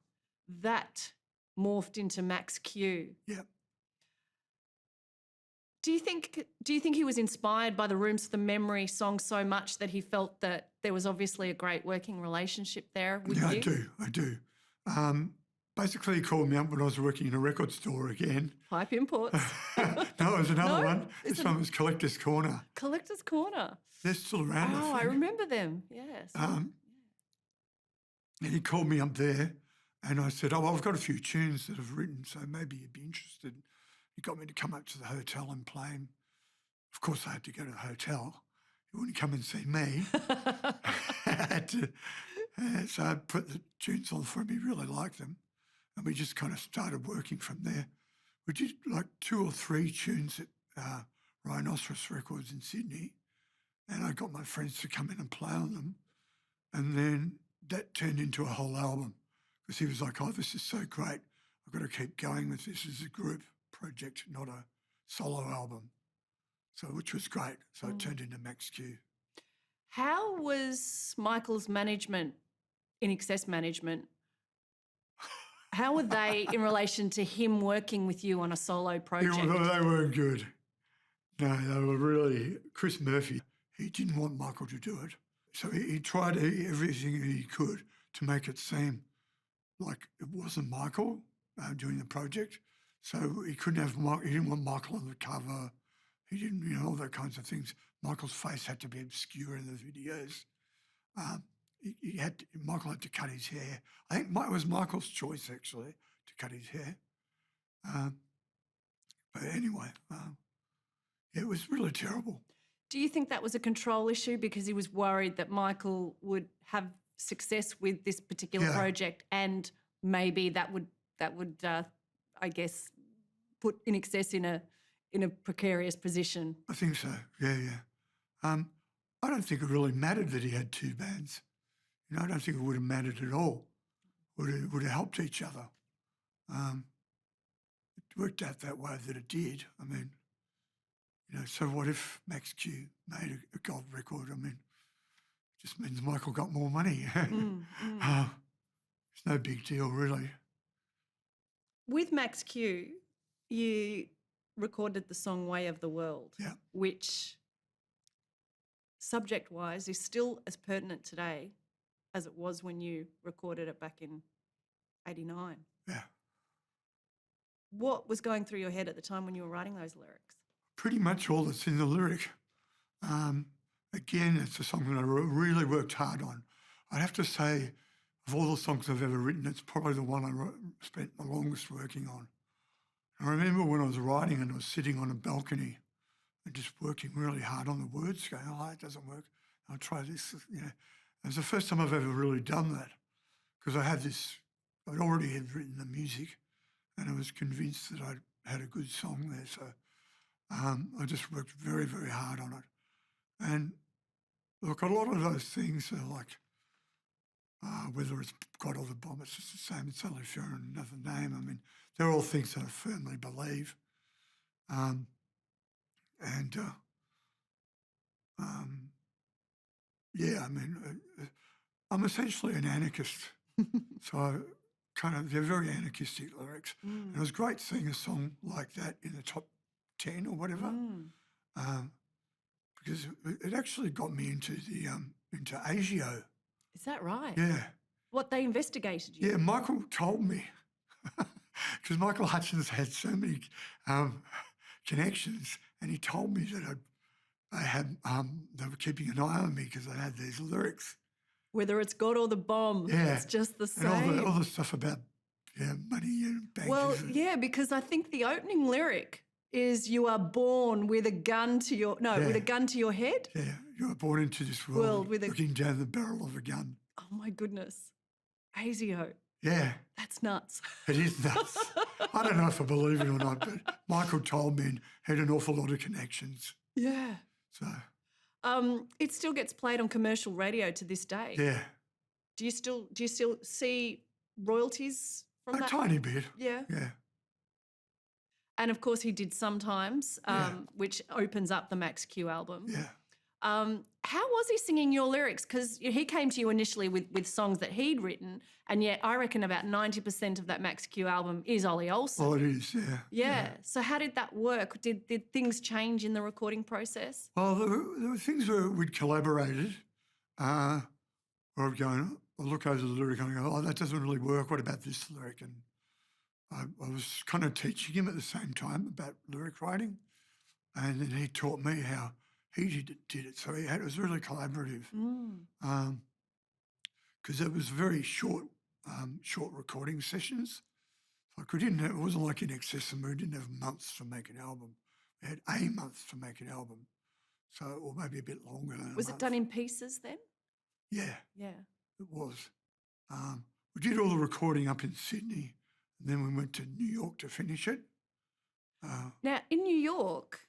That morphed into Max Q. Yeah. Do you think he was inspired by the Rooms for the Memory song so much that he felt that there was obviously a great working relationship there with Yeah, you? I do. Basically, he called me up when I was working in a record store again. Pipe imports. No, it was another No? one. This one was Collector's Corner. Collector's Corner. They're still around, Oh, I I think. remember them. Yes. And he called me up there and I said, I've got a few tunes that I've written, so maybe you'd be interested. He got me to come up to the hotel and play 'em. Of course, I had to go to the hotel. He wouldn't come and see me. I had to, so I put the tunes on for him. He really liked them. And we just kind of started working from there. We did like 2 or 3 tunes at Rhinoceros Records in Sydney. And I got my friends to come in and play on them. And then that turned into a whole album because he was like, oh, this is so great. I've got to keep going with this as a group project, not a solo album. So, which was great. So it turned into Max Q. How was Michael's management, In Excess Management, how were they in relation to him working with you on a solo project? They weren't good. No, they were really, Chris Murphy, he didn't want Michael to do it. So he tried everything he could to make it seem like it wasn't Michael doing the project. So he couldn't have he didn't want Michael on the cover. He didn't, all that kinds of things. Michael's face had to be obscure in the videos. Michael had to cut his hair. I think it was Michael's choice, actually, to cut his hair. But anyway, it was really terrible. Do you think that was a control issue because he was worried that Michael would have success with this particular Yeah. project and maybe that would I guess put In Excess in a precarious position? I think so, yeah. I don't think it really mattered that he had 2 bands. I don't think it would have mattered at all. Would have helped each other. It worked out that way that it did. I mean, so what if Max Q made a gold record? I mean, it just means Michael got more money. It's no big deal, really. With Max Q, you recorded the song Way of the World, Yeah. which subject-wise is still as pertinent today as it was when you recorded it back in 89. Yeah. What was going through your head at the time when you were writing those lyrics? Pretty much all that's in the lyric. Again, it's a song that I really worked hard on. I'd have to say, of all the songs I've ever written, it's probably the one I spent the longest working on. I remember when I was writing and I was sitting on a balcony and just working really hard on the words, going, oh, it doesn't work. I'll try this, It was the first time I've ever really done that because I'd already had written the music and I was convinced that I'd had a good song there. So I just worked very, very hard on it. And look, a lot of those things are like, whether it's God or the Bomb, it's just the same. It's only sharing another name. I mean, they're all things that I firmly believe. Yeah, I mean, I'm essentially an anarchist. So they're very anarchistic lyrics. And it was great seeing a song like that in the top 10 or whatever, because it actually got me into into ASIO. Is that right? Yeah. What, they investigated you? Yeah, Michael told me, because Michael Hutchence had so many connections, and he told me that they were keeping an eye on me because I had these lyrics. Whether it's God or the bomb, Yeah. it's just the And same. all the stuff about money and banks. Well, yeah, because I think the opening lyric is "You are born with a gun to your with a Yeah. gun to your head." Yeah, you were born into this World world with a- looking down the barrel of a gun. Oh my goodness, ASIO, Yeah, that's nuts. it is nuts. I don't know if I believe it or not, but Michael told me and had an awful lot of connections. Yeah. So, It still gets played on commercial radio to this day. yeah, Do you still see royalties from a that? tiny bit. Yeah. Yeah, And of course, he did Sometimes, Yeah. which opens up the Max Q album. yeah. How was he singing your lyrics? Because he came to you initially with songs that he'd written, and yet I reckon about 90% of that Max Q album is Ollie Olsen. Well, it is, yeah. Yeah. So how did that work? Did things change in the recording process? Well, there were things where we'd collaborated, where I'd go, I'll look over the lyric and I go, oh, that doesn't really work. What about this lyric? And I was kind of teaching him at the same time about lyric writing. And then he taught me how he did it. So it was really collaborative. Because it was very short recording sessions. Like it wasn't like in Excess and we didn't have months to make an album. We had a month to make an album. So, or maybe a bit longer than Was a it month. done in pieces then? Yeah, Yeah. it was. We did all the recording up in Sydney and then we went to New York to finish it. Now, in New York,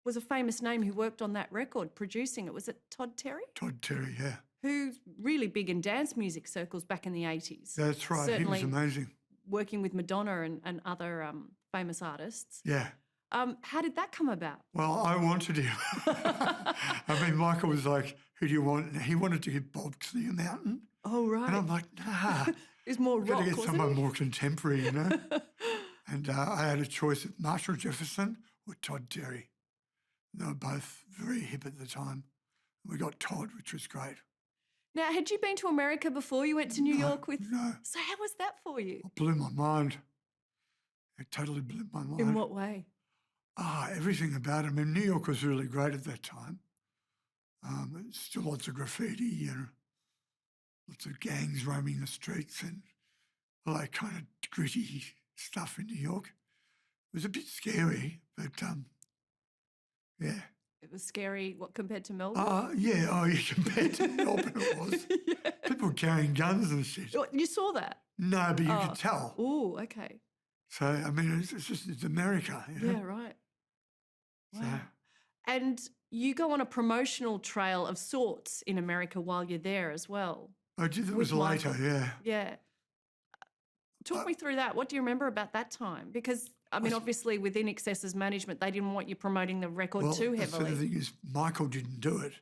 was a famous name who worked on that record, producing it. Was it Todd Terry? Todd Terry, yeah. Who's really big in dance music circles back in the 80s. That's right. Certainly He was amazing. working with Madonna and other famous artists. Yeah. How did that come about? Well, I wanted him. I mean, Michael was like, who do you want? And he wanted to get Bob Clear Mountain. Oh, right. And I'm like, nah, It's more I've got rock, to get wasn't someone it? more contemporary, you know? And I had a choice of Marshall Jefferson or Todd Terry. They were both very hip at the time. We got Todd, which was great. Now, had you been to America before you went to New York with? No, So how was that for you? it blew my mind. It totally blew my mind. In what way? Everything about it. I mean, New York was really great at that time. Still lots of graffiti and lots of gangs roaming the streets and all that kind of gritty stuff in New York. It was a bit scary, but yeah. It was scary. What compared to Melbourne? Yeah, compared to Melbourne it was. Yeah. People carrying guns and shit. Oh, you saw that? No, but you could tell. Oh, okay. So, I mean, it's America, you know? Yeah, right. Wow. So, And you go on a promotional trail of sorts in America while you're there as well. I did, it With was later, Michael. yeah. Yeah. Talk me through that. What do you remember about that time? Because, I mean, obviously within Excess's management, they didn't want you promoting the record Well, too the heavily. thing is, Michael didn't do it.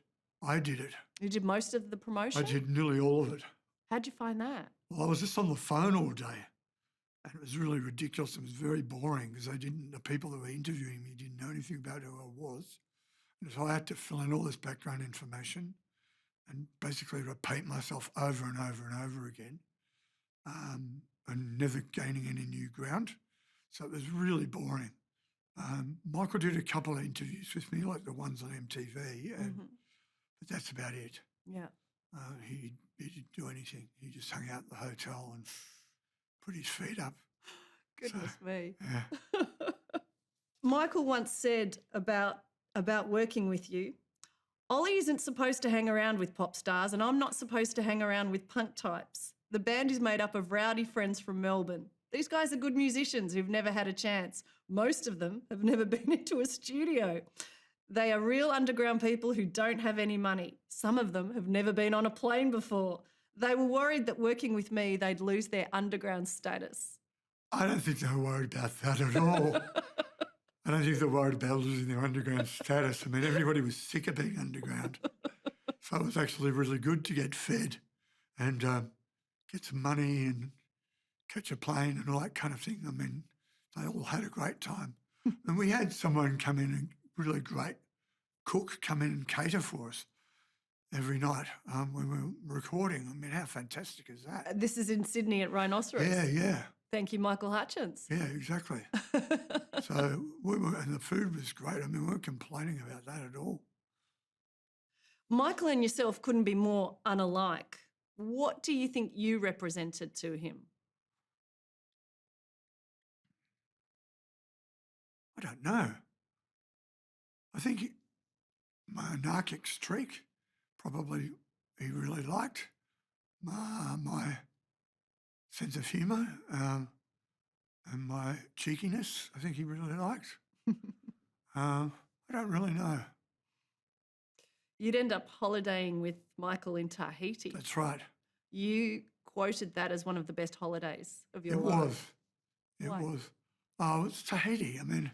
I did it. You did most of the promotion? I did nearly all of it. How'd you find that? Well, I was just on the phone all day, and it was really ridiculous. It was very boring because the people that were interviewing me didn't know anything about who I was. And so I had to fill in all this background information and basically repeat myself over and over and over again, and never gaining any new ground. So it was really boring. Michael did a couple of interviews with me, like the ones on MTV, but that's about it. Yeah. He didn't do anything. He just hung out at the hotel and put his feet up. Goodness me. Yeah. Michael once said about working with you, Ollie isn't supposed to hang around with pop stars and I'm not supposed to hang around with punk types. The band is made up of rowdy friends from Melbourne. These guys are good musicians who've never had a chance. Most of them have never been into a studio. They are real underground people who don't have any money. Some of them have never been on a plane before. They were worried that working with me, they'd lose their underground status. I don't think they were worried about that at all. I don't think they're worried about losing their underground status. I mean, everybody was sick of being underground. So it was actually really good to get fed and get some money and catch a plane and all that kind of thing. I mean, they all had a great time. And we had someone come in, a really great cook, come in and cater for us every night when we were recording. I mean, how fantastic is that? This is in Sydney at Rhinoceros. Yeah. Thank you, Michael Hutchins. Yeah, exactly. So and the food was great. I mean, we weren't complaining about that at all. Michael and yourself couldn't be more unalike. What do you think you represented to him? I don't know. I think my anarchic streak, probably he really liked. My sense of humour and my cheekiness, I think he really liked. I don't really know. You'd end up holidaying with Michael in Tahiti. That's right. You quoted that as one of the best holidays of your It life. was. It Why? was. Oh, it's Tahiti. I mean,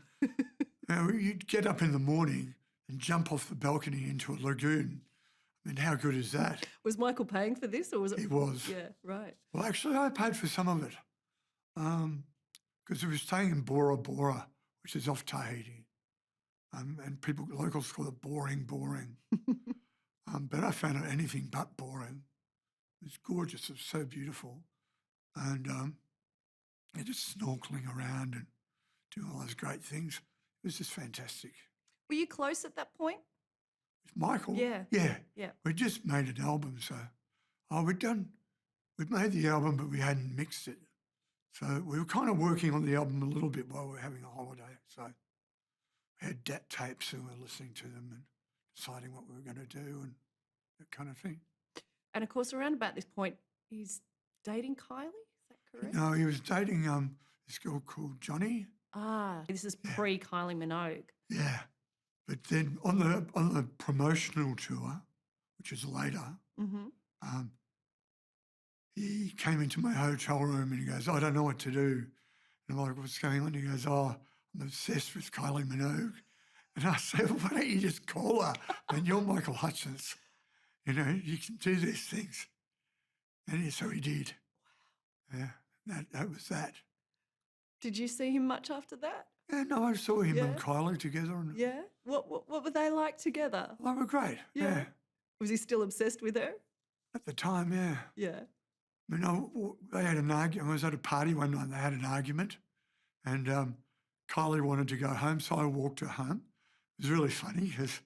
you'd get up in the morning and jump off the balcony into a lagoon. I mean, how good is that? Was Michael paying for this or was it? He was. Yeah, right. Well, actually, I paid for some of it because we were staying in Bora Bora, which is off Tahiti. And locals call it boring. But I found it anything but boring. It's gorgeous. It's so beautiful. And just snorkeling around and doing all those great things. It was just fantastic. Were you close at that point? With Michael? Yeah. Yeah. Yeah. We just made an album, so we'd made the album, but we hadn't mixed it. So we were kind of working on the album a little bit while we were having a holiday. So we had DAT tapes and we were listening to them and deciding what we were going to do and that kind of thing. And of course, around about this point, he's dating Kylie. Is that correct? No, he was dating this girl called Johnny. This is pre Kylie Minogue. Yeah. But then on the promotional tour, which is later, Mm-hmm. he came into my hotel room and he goes, I don't know what to do. And I'm like, what's going on? He goes, oh, I'm obsessed with Kylie Minogue. And I said, well, why don't you just call her? And you're Michael Hutchence. You know, you can do these things. And so he did. Yeah, that was that. Did you see him much after that? Yeah, no, I saw him Yeah. and Kylie together. And Yeah. What were they like together? they were great. Yeah. Was he still obsessed with her? At the time, yeah. Yeah. I mean, they had an argument. I was at a party one night and they had an argument. And Kylie wanted to go home, so I walked her home. It was really funny because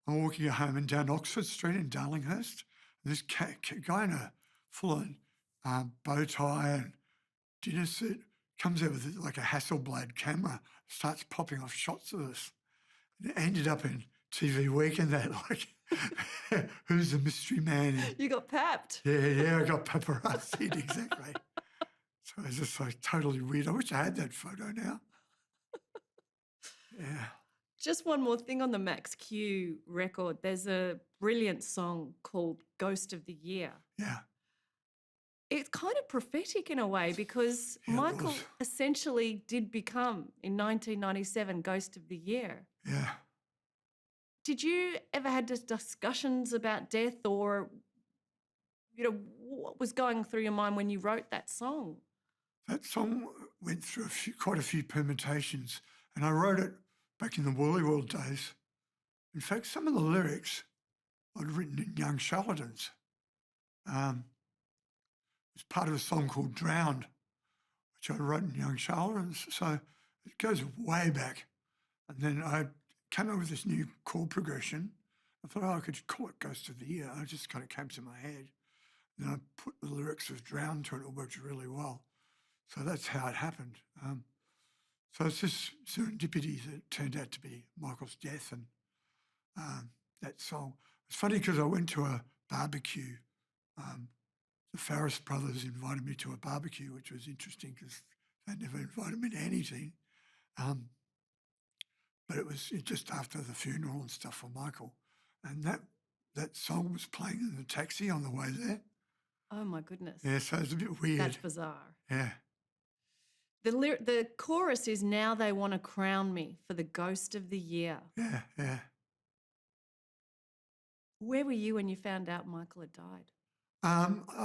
I'm walking her home and down Oxford Street in Darlinghurst. And this guy in a full-on bow tie and dinner suit comes out with like a Hasselblad camera, starts popping off shots of us. And it ended up in TV Week and that, like, who's the mystery man? And You got papped. yeah, I got paparazzi'd, exactly. So it was just like totally weird. I wish I had that photo now. Yeah. Just one more thing on the Max Q record. There's a brilliant song called Ghost of the Year. Yeah. It's kind of prophetic in a way because Yeah, it Michael was. essentially did become, in 1997, Ghost of the Year. Yeah. Did you ever had discussions about death or, what was going through your mind when you wrote that song? That song went through quite a few permutations, and I wrote it back in the Woolly World days. In fact, some of the lyrics I'd written in Young Charlatans. It was part of a song called Drowned, which I wrote in Young Charlatans. So it goes way back. And then I came up with this new chord progression. I thought, I could call it Ghost of the Year. And it just kind of came to my head. Then I put the lyrics of Drowned to it. It worked really well. So that's how it happened. So it's just serendipity that turned out to be Michael's death and that song. It's funny because I went to a barbecue. The Farris brothers invited me to a barbecue, which was interesting because they never invited me to anything. But it was just after the funeral and stuff for Michael. And that song was playing in the taxi on the way there. Oh, my goodness. Yeah, so it's a bit weird. That's bizarre. Yeah. The chorus is Now They Want to Crown Me for the Ghost of the Year. Yeah. Where were you when you found out Michael had died?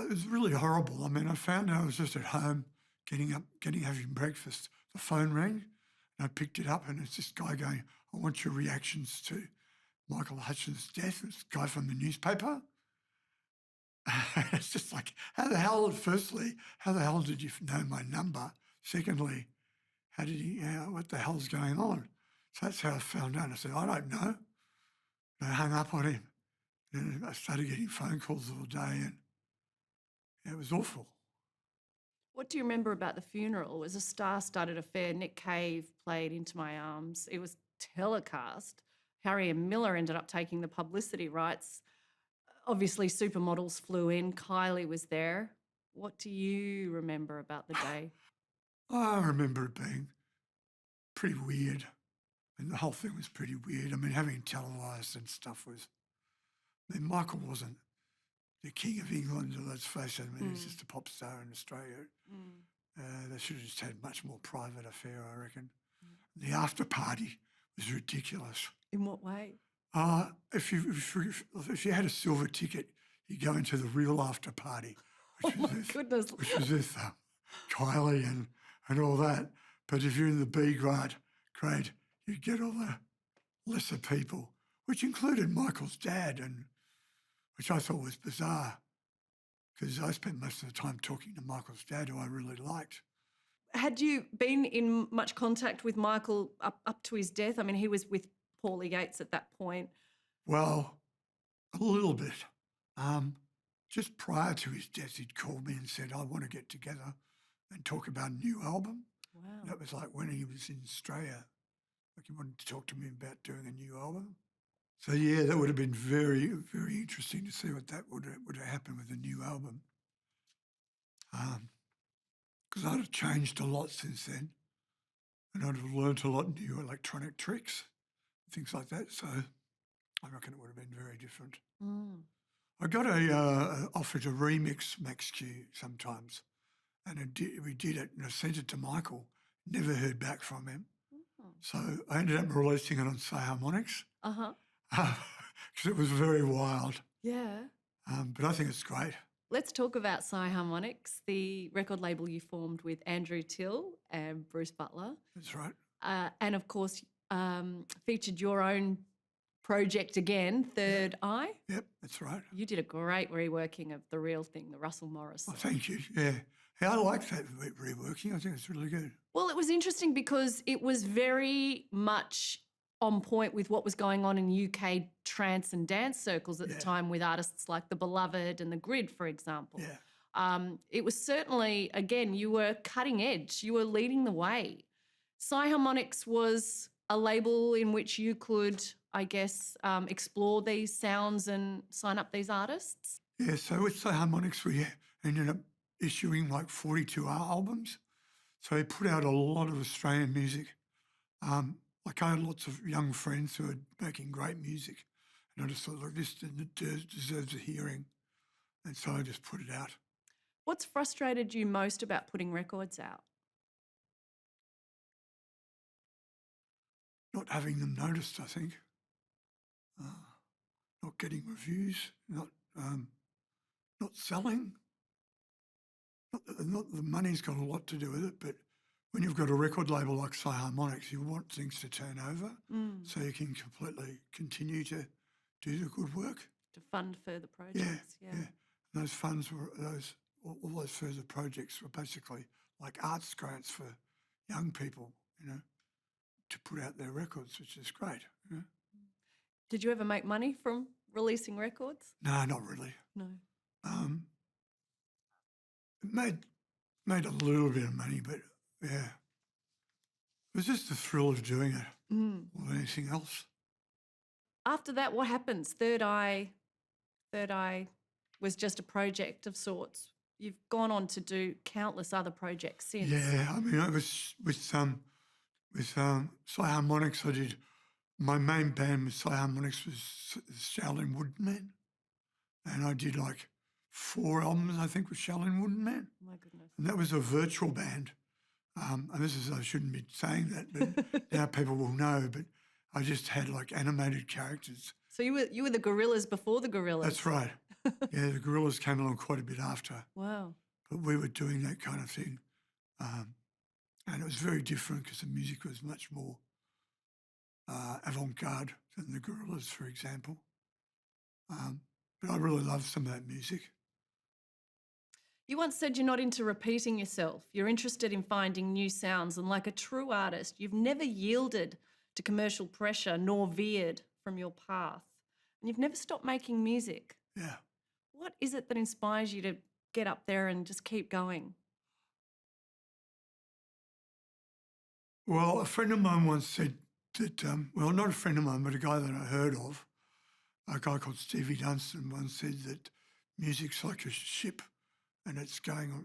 It was really horrible. I mean, I found out I was just at home having breakfast. The phone rang and I picked it up and it's this guy going, I want your reactions to Michael Hutchence' death. It's a guy from the newspaper. It's just like, firstly, how the hell did you know my number? Secondly, what the hell's going on? So that's how I found out. I said, I don't know. And I hung up on him. And I started getting phone calls all day, and it was awful. What do you remember about the funeral? It was a star-studded affair. Nick Cave played Into My Arms. It was telecast. Harry and Miller ended up taking the publicity rights. Obviously, supermodels flew in. Kylie was there. What do you remember about the day? I remember it being pretty weird, and the whole thing was pretty weird. I mean, having televised and stuff was. I mean, Michael wasn't the king of England, let's face it. I mean, he's just a pop star in Australia. They should have just had a much more private affair, I reckon. The after party was ridiculous. In what way? If you had a silver ticket, you go into the real after party, Oh which my was with, goodness. which was with Kylie and all that. But if you're in the B grade, you get all the lesser people, which included Michael's dad, and which I thought was bizarre because I spent most of the time talking to Michael's dad, who I really liked. Had you been in much contact with Michael up to his death? I mean, he was with Paulie Gates at that point. Well, a little bit. Just prior to his death, he'd called me and said, I want to get together and talk about a new album. Wow. That was like when he was in Australia. Like he wanted to talk to me about doing a new album. So yeah, that would have been very, very interesting to see what that would have happened with a new album. Because I'd have changed a lot since then, and I'd have learnt a lot new electronic tricks, things like that. So I reckon it would have been very different. Mm. I got offered to remix Max Q sometimes, and we did it, and I sent it to Michael. Never heard back from him. So I ended up releasing it on Say Harmonics Uh-huh. because it was very wild. Yeah. But I think it's great. Let's talk about Psy Harmonics, the record label you formed with Andrew Till and Bruce Butler. That's right. And of course, featured your own project again, Third Eye. Yep, that's right. You did a great reworking of The Real Thing, the Russell Morris Oh, song. thank you. Yeah. I like that reworking. I think it's really good. Well, it was interesting because it was very much on point with what was going on in UK trance and dance circles at the time with artists like The Beloved and The Grid, for example. Yeah. It was certainly, again, you were cutting edge. You were leading the way. Psy Harmonics was a label in which you could, I guess, explore these sounds and sign up these artists. Yeah, so with Say Harmonics, we ended up issuing like 42 albums. So we put out a lot of Australian music. Like I had lots of young friends who were making great music. And I just thought, look, this deserves a hearing. And so I just put it out. What's frustrated you most about putting records out? Not having them noticed, I think. Not getting reviews, not selling. Not the money's got a lot to do with it, but when you've got a record label like Psy Harmonics, you want things to turn over so you can completely continue to do the good work. To fund further projects, yeah. And those funds were all those further projects were basically like arts grants for young people, to put out their records, which is great. Did you ever make money from releasing records? No, not really. No. It made a little bit of money, but yeah, it was just the thrill of doing it more than anything else. After that, what happens? Third Eye was just a project of sorts. You've gone on to do countless other projects since. Yeah, I mean, I was with Psy Harmonics. I did my main band with Psy Harmonics was Shaolin Woodman, and I did like 4 albums, I think, with Shaolin Woodman. My goodness. And that was a virtual band. And I shouldn't be saying that, but now people will know. But I just had like animated characters. So you were the Gorillas before the Gorillas. That's right. Yeah, the Gorillas came along quite a bit after. Wow. But we were doing that kind of thing. And it was very different because the music was much more avant-garde than the Gorillas, for example. But I really love some of that music. You once said you're not into repeating yourself. You're interested in finding new sounds, and like a true artist, you've never yielded to commercial pressure nor veered from your path. and you've never stopped making music. Yeah. What is it that inspires you to get up there and just keep going? Well, a friend of mine once said that, well, not a friend of mine, but a guy that I heard of, a guy called Stevie Dunstan once said that music's like a ship and it's going on,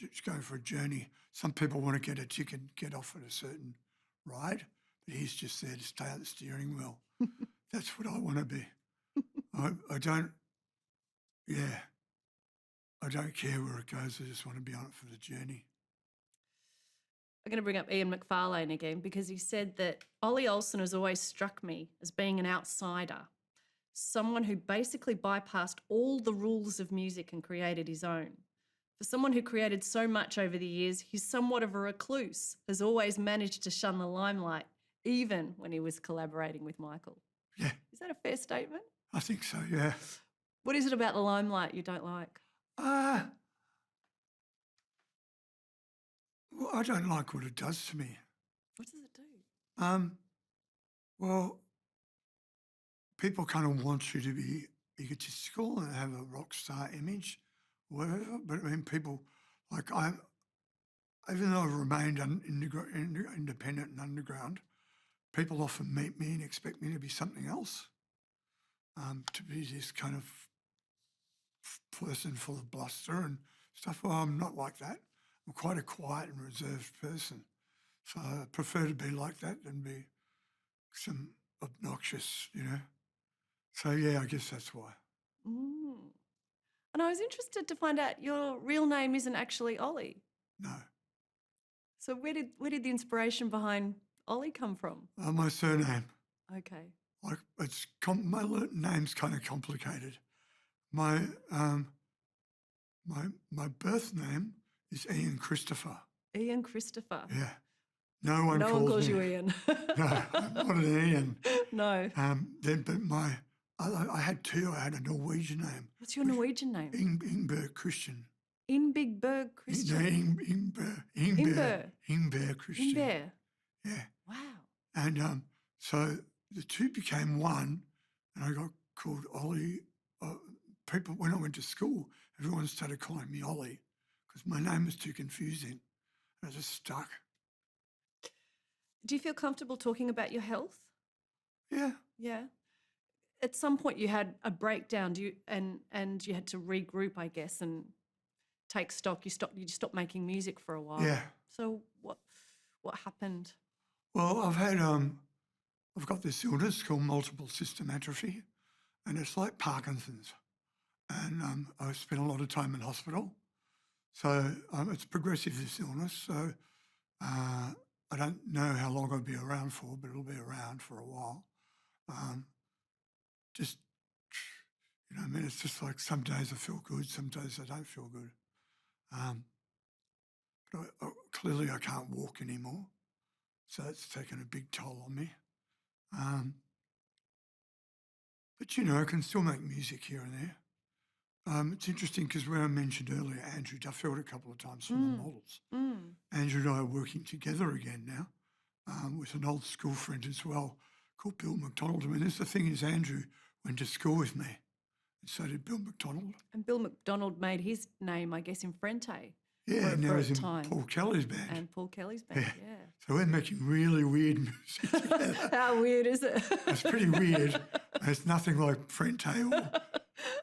it's going for a journey. Some people want to get a ticket, get off at a certain ride, but he's just there to stay at the steering wheel. That's what I want to be. I don't, yeah, I don't care where it goes. I just want to be on it for the journey. I'm going to bring up Ian McFarlane again because he said that Ollie Olsen has always struck me as being an outsider, someone who basically bypassed all the rules of music and created his own. For someone who created so much over the years, he's somewhat of a recluse, has always managed to shun the limelight, even when he was collaborating with Michael. Yeah, Is that a fair statement? I think so, yeah. What is it about the limelight you don't like? Well, I don't like what it does to me. What does it do? Well, people kind of want you to be egotistical and have a rock star image, whatever. But I mean, people like even though I've remained independent and underground, people often meet me and expect me to be something else, to be this kind of person full of bluster and stuff. Well, I'm not like that. I'm quite a quiet and reserved person. So I prefer to be like that than be some obnoxious, So yeah, I guess that's why. Mm. And I was interested to find out your real name isn't actually Ollie. No. So where did the inspiration behind Ollie come from? My surname, Okay. like my name's kind of complicated. My my birth name is Ian Christopher. Ian Christopher. Yeah. No one No one calls me. you Ian. No, I'm not an Ian. No. But I had two. I had a Norwegian name. What's your Norwegian name? Ingberg Christian. Inbigberg Christian. Ingberg Christian. Inber. Yeah. Wow. And so the two became one, and I got called Ollie. People, when I went to school, everyone started calling me Ollie because my name was too confusing. I just stuck. Do you feel comfortable talking about your health? Yeah. Yeah. At some point you had a breakdown, and you had to regroup, I guess, and take stock. You stopped making music for a while. Yeah. So what happened? Well, I've got this illness called multiple system atrophy, and it's like Parkinson's. And I spent a lot of time in hospital. So it's progressive, this illness. So I don't know how long I'll be around for, but it'll be around for a while. Just, I mean, it's just like some days I feel good, some days I don't feel good. But clearly I can't walk anymore. So it's taken a big toll on me. But, I can still make music here and there. It's interesting because when I mentioned earlier Andrew Duffield a couple of times from the Models, Andrew and I are working together again now with an old school friend as well called Bill McDonald. I mean, that's the thing is Andrew went to school with me, and so did Bill McDonald. And Bill McDonald made his name, I guess, in Frente. Yeah, and now he's in time. Paul Kelly's band. And Paul Kelly's band, yeah. So we're making really weird music together. How weird is it? It's pretty weird. It's nothing like Frente or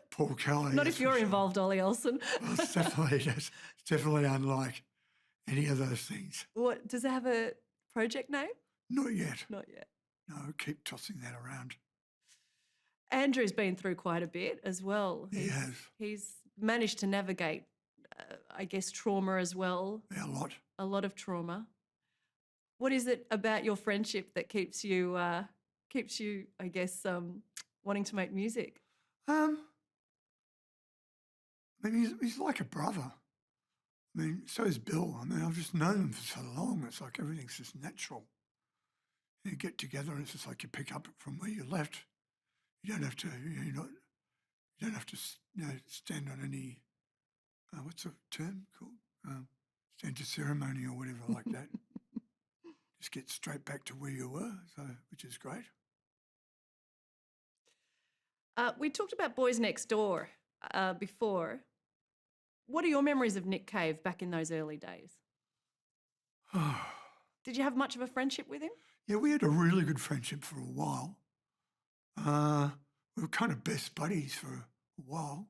Paul Kelly. Not if you're involved, Ollie Olsen. Well, it's definitely unlike any of those things. What does it have a project name? Not yet. Not yet. No, keep tossing that around. Andrew's been through quite a bit as well. He has. He's managed to navigate, I guess, trauma as well. Yeah, a lot. A lot of trauma. What is it about your friendship that keeps you, I guess, wanting to make music? I mean, he's like a brother. I mean, so is Bill. I mean, I've just known him for so long. It's like everything's just natural. You get together and it's just like you pick up from where you left. You don't have to, stand on any, what's the term called? Stand to ceremony or whatever like that. Just get straight back to where you were, which is great. We talked about Boys Next Door before. What are your memories of Nick Cave back in those early days? Did you have much of a friendship with him? Yeah, we had a really good friendship for a while. We were kind of best buddies for a while.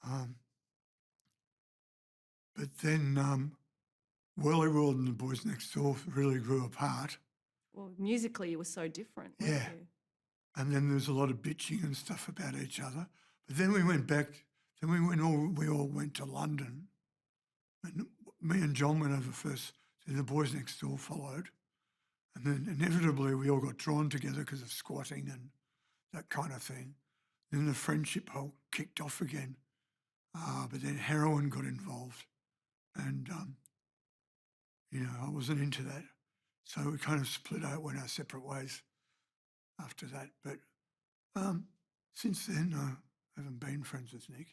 Um, but then Whirly World and the Boys Next Door really grew apart. Well, musically, you were so different, weren't Yeah. you? And then there was a lot of bitching and stuff about each other. But then we went back, we all went to London. And me and John went over first, then the Boys Next Door followed. And then inevitably we all got drawn together because of squatting and that kind of thing. Then the friendship whole kicked off again. But then heroin got involved. And, I wasn't into that. So we kind of split out, went our separate ways after that. But since then, I haven't been friends with Nick.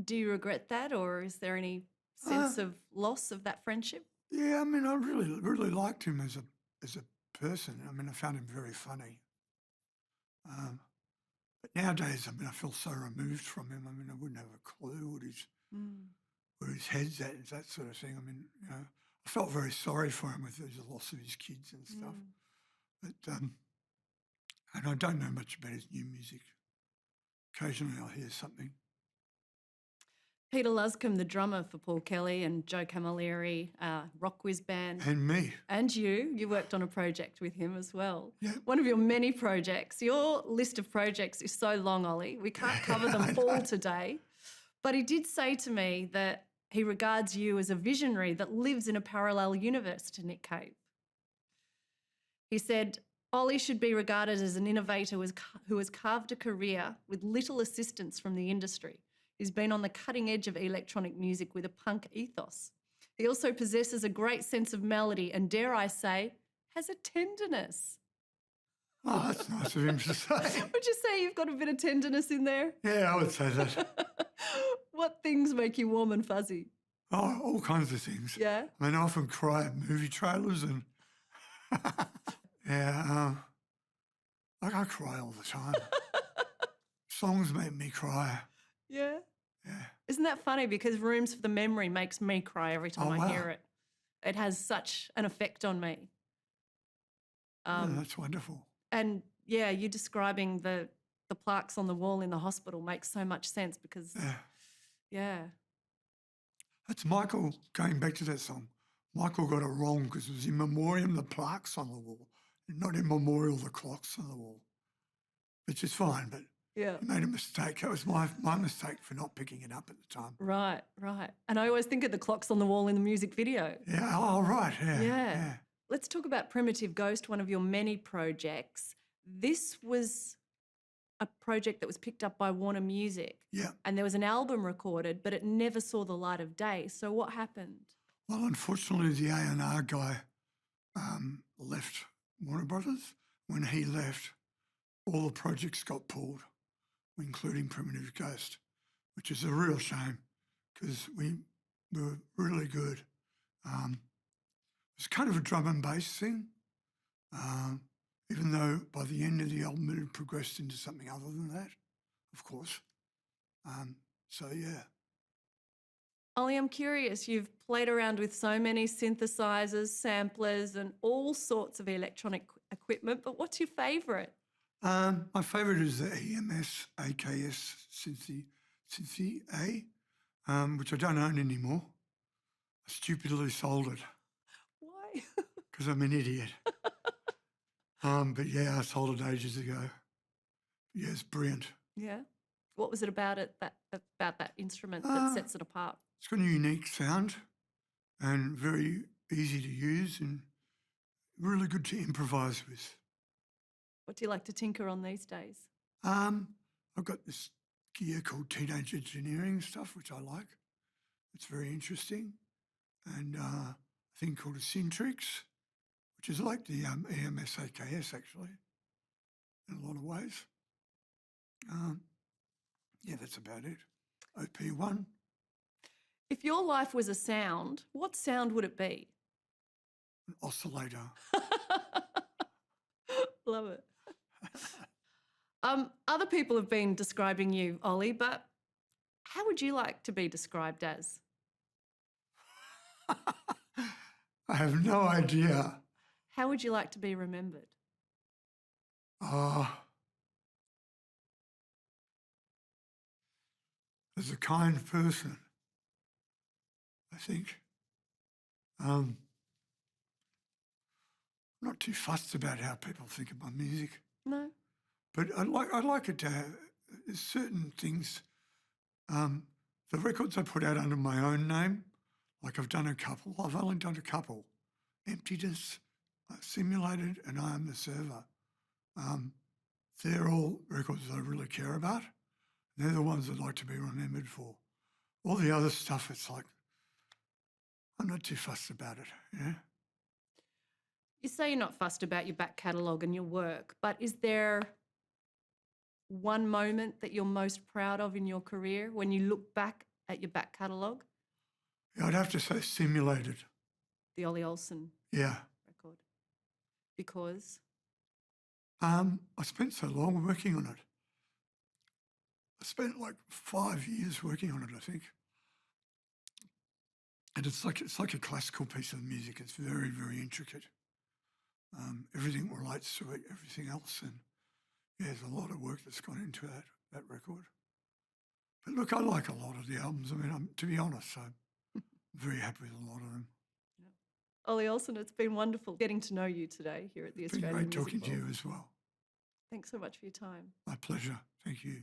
Do you regret that, or is there any sense of loss of that friendship? Yeah, I mean, I really liked him as a person. I mean, I found him very funny. But nowadays, I mean, I feel so removed from him. I mean, I wouldn't have a clue where his head's at and that sort of thing. I mean, I felt very sorry for him with the loss of his kids and stuff. But and I don't know much about his new music. Occasionally, I'll hear something. Peter Luscombe, the drummer for Paul Kelly and Joe Camilleri, Rock Whiz Band. And me. And you worked on a project with him as well. Yeah. One of your many projects. Your list of projects is so long, Ollie. We can't cover them all today. But he did say to me that he regards you as a visionary that lives in a parallel universe to Nick Cave. He said, Ollie should be regarded as an innovator who has carved a career with little assistance from the industry. He's been on the cutting edge of electronic music with a punk ethos. He also possesses a great sense of melody and, dare I say, has a tenderness. Oh, that's nice of him to say. Would you say you've got a bit of tenderness in there? Yeah, I would say that. What things make you warm and fuzzy? Oh, all kinds of things. Yeah? I mean, I often cry at movie trailers and, I cry all the time. Songs make me cry. Yeah? Yeah. Isn't that funny? Because Rooms for the Memory makes me cry every time I hear wow. it. It has such an effect on me. Yeah, that's wonderful. And yeah, you describing the plaques on the wall in the hospital makes so much sense because, yeah. That's Michael, going back to that song. Michael got it wrong because it was in memoriam the plaques on the wall, not in memorial the clocks on the wall, which is fine, but Yeah. he made a mistake. That was my mistake for not picking it up at the time. Right. And I always think of the clocks on the wall in the music video. Yeah, oh, right, yeah. Let's talk about Primitive Ghost, one of your many projects. This was a project that was picked up by Warner Music. Yeah. And there was an album recorded, but it never saw the light of day. So what happened? Well, unfortunately, the A&R guy left Warner Brothers. When he left, all the projects got pulled, including Primitive Ghost, which is a real shame because we were really good. It was kind of a drum and bass thing, even though by the end of the album it had progressed into something other than that, of course. So, yeah. Ollie, I'm curious. You've played around with so many synthesizers, samplers, and all sorts of electronic equipment, but what's your favourite? My favourite is the EMS AKS Synthi A, which I don't own anymore. I stupidly sold it Why? because I'm an idiot. But yeah, I sold it ages ago. Yeah, it's brilliant. Yeah. What was it about that instrument that sets it apart? It's got a unique sound and very easy to use and really good to improvise with. What do you like to tinker on these days? I've got this gear called Teenage Engineering stuff, which I like. It's very interesting. And a thing called a Syntrix, which is like the EMS AKS, actually, in a lot of ways. Yeah, that's about it. OP1. If your life was a sound, what sound would it be? An oscillator. Love it. Other people have been describing you, Ollie, but how would you like to be described as? I have no idea. How would you like to be remembered? Ah, as a kind person, I think. I'm not too fussed about how people think of my music, No? but I like it to have certain things. The records I put out under my own name, like I've done a couple. I've only done a couple. Emptiness, Simulated, and I Am the Server. They're all records I really care about. They're the ones I'd like to be remembered for. All the other stuff, it's like, I'm not too fussed about it, you know? You say you're not fussed about your back catalogue and your work, but is there one moment that you're most proud of in your career when you look back at your back catalogue? Yeah, I'd have to say Simulated. The Ollie Olsen Yeah. record. Because I spent so long working on it. I spent like 5 years working on it, I think. And it's like a classical piece of music. It's very, very intricate. Everything relates to it, everything else, and yeah, there's a lot of work that's gone into that record. But look, I like a lot of the albums. I mean, to be honest, I'm very happy with a lot of them. Ollie Olsen, it's been wonderful getting to know you today here at the It's been Australian great Music talking to Bowl. you as well. Thanks so much for your time. My pleasure. Thank you.